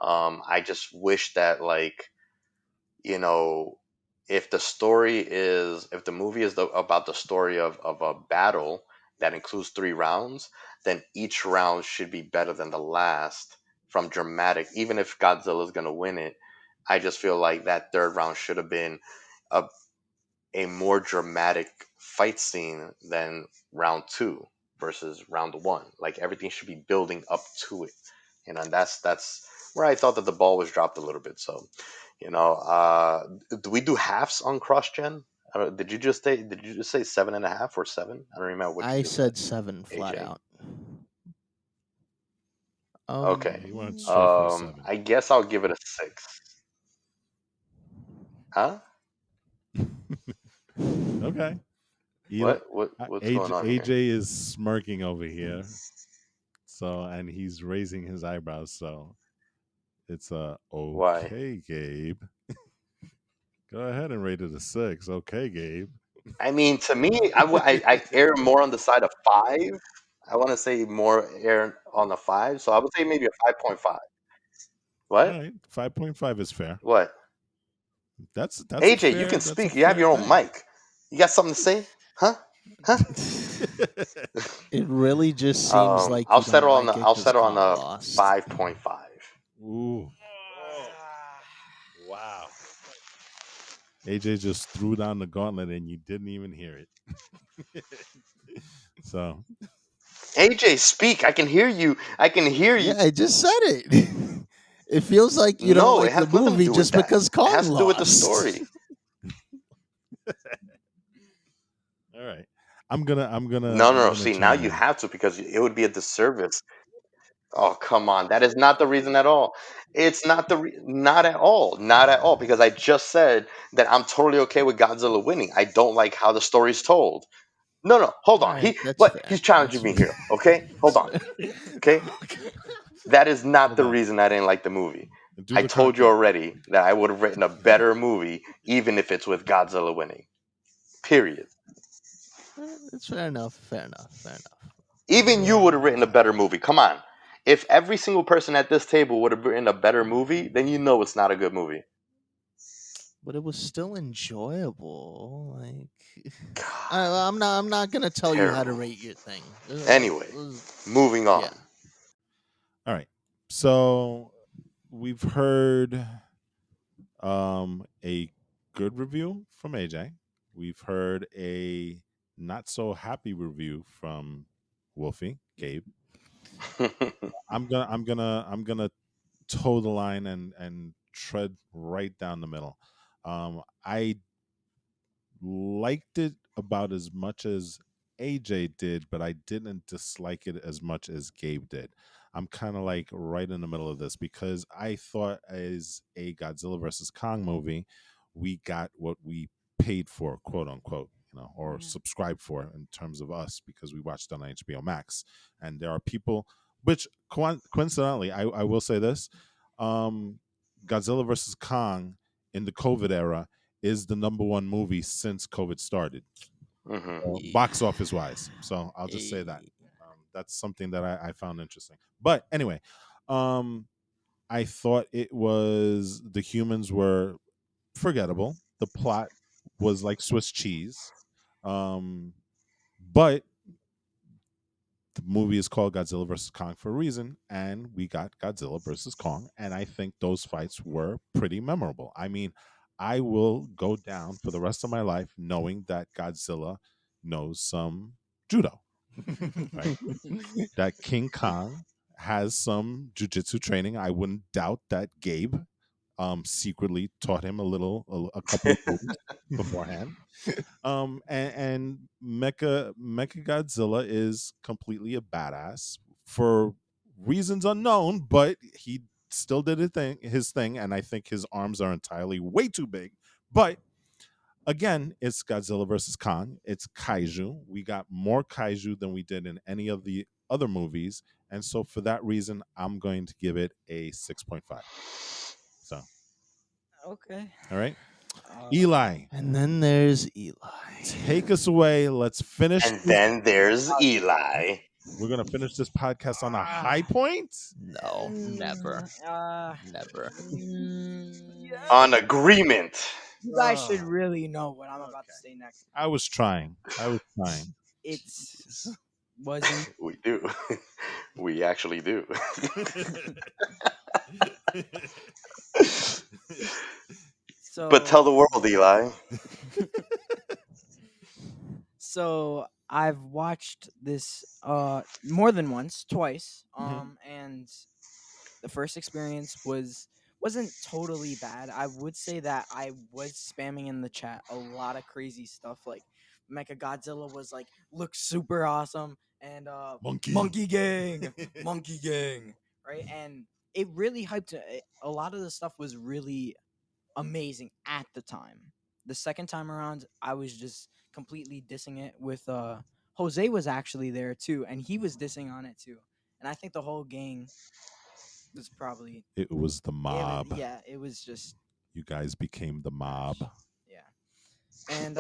[SPEAKER 2] I just wish that like you know if the movie is about the story of a battle that includes 3 rounds, then each round should be better than the last from dramatic. Even if Godzilla is going to win it, I just feel like that third round should have been a, a more dramatic fight scene than round two versus round one. Like everything should be building up to it, and that's where I thought that the ball was dropped a little bit. So do we do halves on cross gen? Did you just say 7.5 or 7? I don't remember what you
[SPEAKER 4] I
[SPEAKER 2] just said,
[SPEAKER 4] said 7 flat
[SPEAKER 2] AJ.
[SPEAKER 4] out.
[SPEAKER 2] Okay.
[SPEAKER 3] Yeah, he went straight for a 7.
[SPEAKER 2] I guess I'll give it a 6. Huh?
[SPEAKER 3] Okay. Eli,
[SPEAKER 2] What's going on here?
[SPEAKER 3] AJ is smirking over here. So, and he's raising his eyebrows. So it's a
[SPEAKER 2] Why?
[SPEAKER 3] okay, Gabe. Go ahead and rate it a 6. Okay, Gabe.
[SPEAKER 2] I mean, to me, I err more on the side of 5. I want to say more err on the 5, so I would say maybe a 5.5.
[SPEAKER 3] All
[SPEAKER 2] What?
[SPEAKER 3] right, 5.5 is fair.
[SPEAKER 2] What?
[SPEAKER 3] That's a
[SPEAKER 2] AJ, you
[SPEAKER 3] fair
[SPEAKER 2] can
[SPEAKER 3] that's a
[SPEAKER 2] speak. You have
[SPEAKER 3] fair
[SPEAKER 2] your own
[SPEAKER 3] thing.
[SPEAKER 2] mic. You got something to say? Huh? Huh?
[SPEAKER 4] It really just seems like
[SPEAKER 2] I'll
[SPEAKER 4] you don't
[SPEAKER 2] settle on
[SPEAKER 4] like
[SPEAKER 2] the
[SPEAKER 4] it
[SPEAKER 2] I'll
[SPEAKER 4] because
[SPEAKER 2] settle on
[SPEAKER 4] Kong
[SPEAKER 2] a
[SPEAKER 4] lost.
[SPEAKER 2] 5.5.
[SPEAKER 3] Ooh. Oh, wow. AJ just threw down the gauntlet and you didn't even hear it. So,
[SPEAKER 2] AJ, speak. I can hear you. I can hear you.
[SPEAKER 4] Yeah, I just said it. It feels like you don't
[SPEAKER 2] No, it
[SPEAKER 4] like the
[SPEAKER 2] has nothing to
[SPEAKER 4] movie
[SPEAKER 2] do with
[SPEAKER 4] just
[SPEAKER 2] that.
[SPEAKER 4] because
[SPEAKER 2] It
[SPEAKER 4] Kong
[SPEAKER 2] has to do with the
[SPEAKER 4] lost.
[SPEAKER 2] story.
[SPEAKER 3] all right. I'm going to I'm going to
[SPEAKER 2] No, no,
[SPEAKER 3] I'm
[SPEAKER 2] no.
[SPEAKER 3] going to
[SPEAKER 2] See, now
[SPEAKER 3] chime
[SPEAKER 2] you
[SPEAKER 3] in.
[SPEAKER 2] have to because it would be a disservice. Oh, come on. That is not the reason at all. It's not not at all. Not at all because I just said that I'm totally okay with Godzilla winning. I don't like how the story's told. No, no. Hold
[SPEAKER 4] All
[SPEAKER 2] on.
[SPEAKER 4] right,
[SPEAKER 2] He
[SPEAKER 4] that's
[SPEAKER 2] what?
[SPEAKER 4] fair.
[SPEAKER 2] He's challenging
[SPEAKER 4] That's
[SPEAKER 2] me
[SPEAKER 4] fair.
[SPEAKER 2] here. Okay? Hold
[SPEAKER 4] That's
[SPEAKER 2] on.
[SPEAKER 4] fair.
[SPEAKER 2] Okay? That is not
[SPEAKER 3] Hold
[SPEAKER 2] the
[SPEAKER 3] on.
[SPEAKER 2] reason I didn't like the movie.
[SPEAKER 3] Do
[SPEAKER 2] I
[SPEAKER 3] the
[SPEAKER 2] told you
[SPEAKER 3] countdown.
[SPEAKER 2] already that I would have written a better movie even if it's with Godzilla winning. Period.
[SPEAKER 4] It's fair enough. Fair enough. Fair enough.
[SPEAKER 2] Even you would have written a better movie. Come on. If every single person at this table would have written a better movie, then you know it's not a good movie.
[SPEAKER 4] But it was still enjoyable. Like,
[SPEAKER 2] God,
[SPEAKER 4] I'm not. I'm not gonna tell you how to
[SPEAKER 2] terrible.
[SPEAKER 4] rate your thing.
[SPEAKER 2] Anyway, moving
[SPEAKER 4] Yeah.
[SPEAKER 2] on.
[SPEAKER 3] All right. So, we've heard a good review from AJ. We've heard a not so happy review from Wolfie, Gabe. I'm gonna toe the line and tread right down the middle. I liked it about as much as AJ did, but I didn't dislike it as much as Gabe did. I'm kind of like right in the middle of this because I thought as a Godzilla versus Kong movie, we got what we paid for, quote unquote, or
[SPEAKER 1] Mhm.
[SPEAKER 3] subscribed for in terms of us because we watched on HBO Max. And there are people, which coincidentally, I will say this, um, Godzilla versus Kong in the COVID era is the number one movie since COVID started,
[SPEAKER 2] Hmm.
[SPEAKER 4] Yeah.
[SPEAKER 3] box office wise. So I'll just say that.
[SPEAKER 4] Eh.
[SPEAKER 3] That's something that I found interesting. But anyway, um, I thought it was the humans were forgettable. The plot was like Swiss cheese. Um, but the movie is called Godzilla versus Kong for a reason, and we got Godzilla versus Kong, and I think those fights were pretty memorable. I mean, I will go down for the rest of my life knowing that Godzilla knows some judo, right? That King Kong has some jujitsu training. I wouldn't doubt that Gabe secretly taught him a couple of moves beforehand. And Mecha Godzilla is completely a badass for reasons unknown, but he still did his thing, and I think his arms are entirely way too big. But again, it's Godzilla versus Kong. It's kaiju. We got more kaiju than we did in any of the other movies, and so for that reason, I'm going to give it a 6.5. So,
[SPEAKER 1] Okay.
[SPEAKER 3] all right,
[SPEAKER 1] Uh,
[SPEAKER 3] Eli,
[SPEAKER 4] And then there's Eli.
[SPEAKER 3] take us away. Let's finish
[SPEAKER 2] And
[SPEAKER 3] this.
[SPEAKER 2] then there's Eli
[SPEAKER 3] We're gonna finish this podcast on a
[SPEAKER 1] ah,
[SPEAKER 3] high point.
[SPEAKER 4] No, never.
[SPEAKER 1] mm, uh,
[SPEAKER 4] Never.
[SPEAKER 2] on
[SPEAKER 1] yeah.
[SPEAKER 2] agreement.
[SPEAKER 1] You guys should
[SPEAKER 3] Oh,
[SPEAKER 1] really know what I'm about to
[SPEAKER 3] okay.
[SPEAKER 1] say next.
[SPEAKER 3] I was trying. I was trying.
[SPEAKER 1] It
[SPEAKER 4] Jeez.
[SPEAKER 1] wasn't.
[SPEAKER 2] We do. We actually do. But tell
[SPEAKER 1] So,
[SPEAKER 2] the world, Eli.
[SPEAKER 1] so I've watched this more than once, twice.
[SPEAKER 3] Mhm.
[SPEAKER 1] And the first experience wasn't totally bad. I would say that I was spamming in the chat a lot of crazy stuff like Mecha Godzilla was like looks super awesome and
[SPEAKER 3] Monkey.
[SPEAKER 1] Monkey Gang, Monkey Gang, right? And it really hyped a lot of the stuff was really amazing at the time. The second time around, I was just completely dissing it with Jose was actually there too and he was dissing on it too. And I think the whole gang was probably
[SPEAKER 3] It was the mob.
[SPEAKER 1] it was just
[SPEAKER 3] You guys became the
[SPEAKER 1] trash.
[SPEAKER 3] mob.
[SPEAKER 1] Yeah. And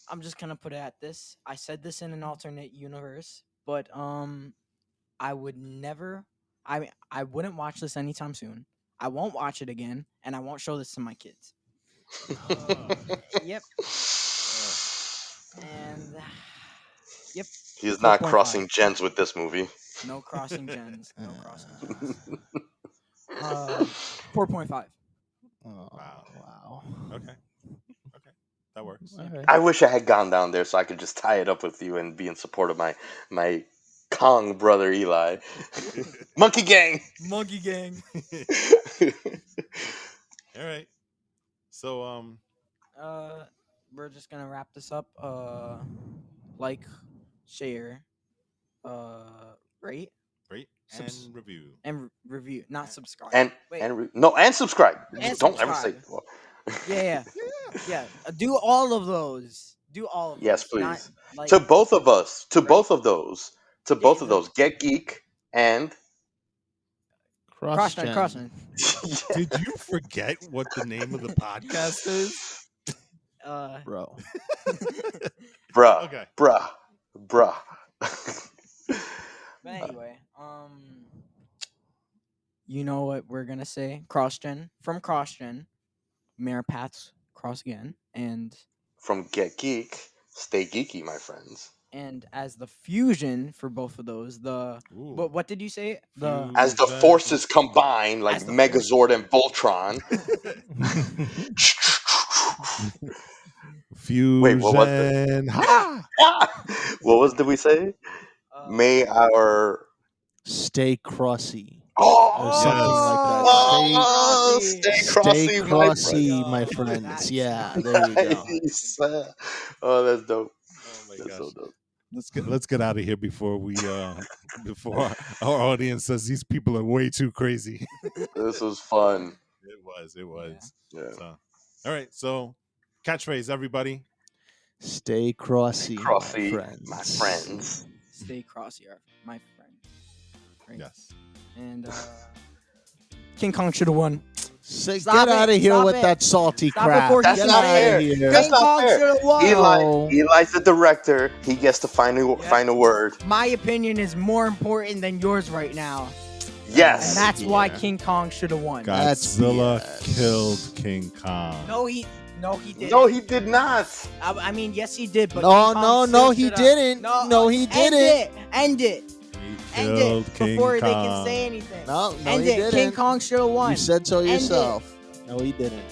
[SPEAKER 1] I'm just gonna put it at this. I said this in an alternate universe, but I would never I wouldn't watch this anytime soon. I won't watch it again, and I won't show this to my kids.
[SPEAKER 3] Ah,
[SPEAKER 1] Yep.
[SPEAKER 3] ah.
[SPEAKER 1] And yep.
[SPEAKER 2] He's not
[SPEAKER 1] 4.5.
[SPEAKER 2] crossing gens with this movie.
[SPEAKER 1] No crossing gens. No crossing
[SPEAKER 4] Uh,
[SPEAKER 1] gens. 4.5.
[SPEAKER 3] Wow.
[SPEAKER 4] oh, wow.
[SPEAKER 3] Okay. Okay. That works.
[SPEAKER 4] All
[SPEAKER 1] Yep.
[SPEAKER 4] right.
[SPEAKER 2] I wish I had gone down there so I could just tie it up with you and be in support of my Kong brother Eli. Monkey Gang.
[SPEAKER 1] Monkey Gang.
[SPEAKER 3] All right. So
[SPEAKER 1] Uh, we're just gonna wrap this up. Like, share, rate,
[SPEAKER 3] rate
[SPEAKER 1] subs,
[SPEAKER 3] and review.
[SPEAKER 1] and review. Not subscribe.
[SPEAKER 2] and
[SPEAKER 1] Wait,
[SPEAKER 2] no, and subscribe.
[SPEAKER 1] and
[SPEAKER 2] Don't ever say.
[SPEAKER 1] subscribe. Yeah, yeah, yeah. Do all of those. Do all of
[SPEAKER 2] Yes,
[SPEAKER 1] those. Not
[SPEAKER 2] please.
[SPEAKER 1] like
[SPEAKER 2] To both of us. To
[SPEAKER 1] right.
[SPEAKER 2] both of those. To
[SPEAKER 1] Yeah,
[SPEAKER 2] both of those. Get Geek and
[SPEAKER 1] cross
[SPEAKER 4] CrossGen.
[SPEAKER 1] crossing.
[SPEAKER 3] Did you forget what the name of the podcast is?
[SPEAKER 1] Uh,
[SPEAKER 4] Bro.
[SPEAKER 2] bruh,
[SPEAKER 3] Okay.
[SPEAKER 2] bruh, bruh.
[SPEAKER 1] but anyway, you know what we're gonna say? CrossGen from CrossGen. May our paths cross again,
[SPEAKER 2] From Get Geek, stay geeky, my friends.
[SPEAKER 1] and as the fusion for both of those, the
[SPEAKER 3] Ooh.
[SPEAKER 1] what did you say? The
[SPEAKER 2] As the
[SPEAKER 3] Fusion.
[SPEAKER 2] forces combine, like
[SPEAKER 1] as the forces
[SPEAKER 2] Megazord and Voltron. Wait, what was it?
[SPEAKER 3] Fusion. Ha!
[SPEAKER 2] What was did we say?
[SPEAKER 1] uh
[SPEAKER 2] May our
[SPEAKER 4] Stay crossy. or something like that.
[SPEAKER 1] Stay
[SPEAKER 2] Stay
[SPEAKER 1] Crossy.
[SPEAKER 4] Stay
[SPEAKER 2] crossy, my
[SPEAKER 4] crossy, my
[SPEAKER 1] Yo,
[SPEAKER 4] friends.
[SPEAKER 1] that's
[SPEAKER 4] Yeah, there you
[SPEAKER 1] funny,
[SPEAKER 4] go.
[SPEAKER 1] dog.
[SPEAKER 2] Nice. Oh, that's dope.
[SPEAKER 3] Oh my
[SPEAKER 2] That's so
[SPEAKER 3] gosh.
[SPEAKER 2] dope.
[SPEAKER 3] Let's get out of here before we before our audience says these people are way too crazy.
[SPEAKER 2] This was fun.
[SPEAKER 3] It
[SPEAKER 1] Yeah.
[SPEAKER 3] was.
[SPEAKER 2] Yeah.
[SPEAKER 3] So all right, so catchphrase everybody.
[SPEAKER 4] Stay
[SPEAKER 2] Stay
[SPEAKER 4] crossy, my
[SPEAKER 2] crossy, my
[SPEAKER 4] friends.
[SPEAKER 2] friends.
[SPEAKER 1] Stay Crossy, my friend. Right.
[SPEAKER 3] Yes.
[SPEAKER 1] And King Kong should have won.
[SPEAKER 4] Get
[SPEAKER 1] Stop
[SPEAKER 4] out
[SPEAKER 1] it.
[SPEAKER 4] of here
[SPEAKER 1] Stop
[SPEAKER 4] with
[SPEAKER 1] it.
[SPEAKER 4] that salty
[SPEAKER 1] Stop it
[SPEAKER 4] crap.
[SPEAKER 1] before he
[SPEAKER 2] That's
[SPEAKER 4] Get
[SPEAKER 1] can
[SPEAKER 2] not
[SPEAKER 4] out
[SPEAKER 1] say
[SPEAKER 4] of
[SPEAKER 1] it.
[SPEAKER 2] fair.
[SPEAKER 4] here.
[SPEAKER 2] That's
[SPEAKER 1] King
[SPEAKER 2] not
[SPEAKER 1] Kong
[SPEAKER 2] fair.
[SPEAKER 1] should have won.
[SPEAKER 4] No.
[SPEAKER 2] Eli's the director. He gets the final
[SPEAKER 1] Yeah.
[SPEAKER 2] final word.
[SPEAKER 1] My opinion is more important than yours right now.
[SPEAKER 2] Yes.
[SPEAKER 1] And that's why
[SPEAKER 4] Yeah.
[SPEAKER 1] King Kong should have won.
[SPEAKER 4] That's
[SPEAKER 3] Godzilla
[SPEAKER 4] BS.
[SPEAKER 3] killed King Kong.
[SPEAKER 1] No, he didn't.
[SPEAKER 2] No, he did not.
[SPEAKER 1] I mean, yes, he did. But
[SPEAKER 4] No,
[SPEAKER 1] King Kong
[SPEAKER 4] no,
[SPEAKER 1] still
[SPEAKER 4] no, he
[SPEAKER 1] shoulda-
[SPEAKER 4] didn't.
[SPEAKER 1] No,
[SPEAKER 4] No, he didn't.
[SPEAKER 1] End it.
[SPEAKER 3] He
[SPEAKER 1] End
[SPEAKER 3] killed
[SPEAKER 1] it
[SPEAKER 3] King
[SPEAKER 1] before
[SPEAKER 3] Kong.
[SPEAKER 1] they can say anything.
[SPEAKER 4] No,
[SPEAKER 1] End
[SPEAKER 4] he
[SPEAKER 1] it.
[SPEAKER 4] didn't.
[SPEAKER 1] King Kong should have won.
[SPEAKER 4] You said so
[SPEAKER 1] End it.
[SPEAKER 4] yourself. No, he didn't.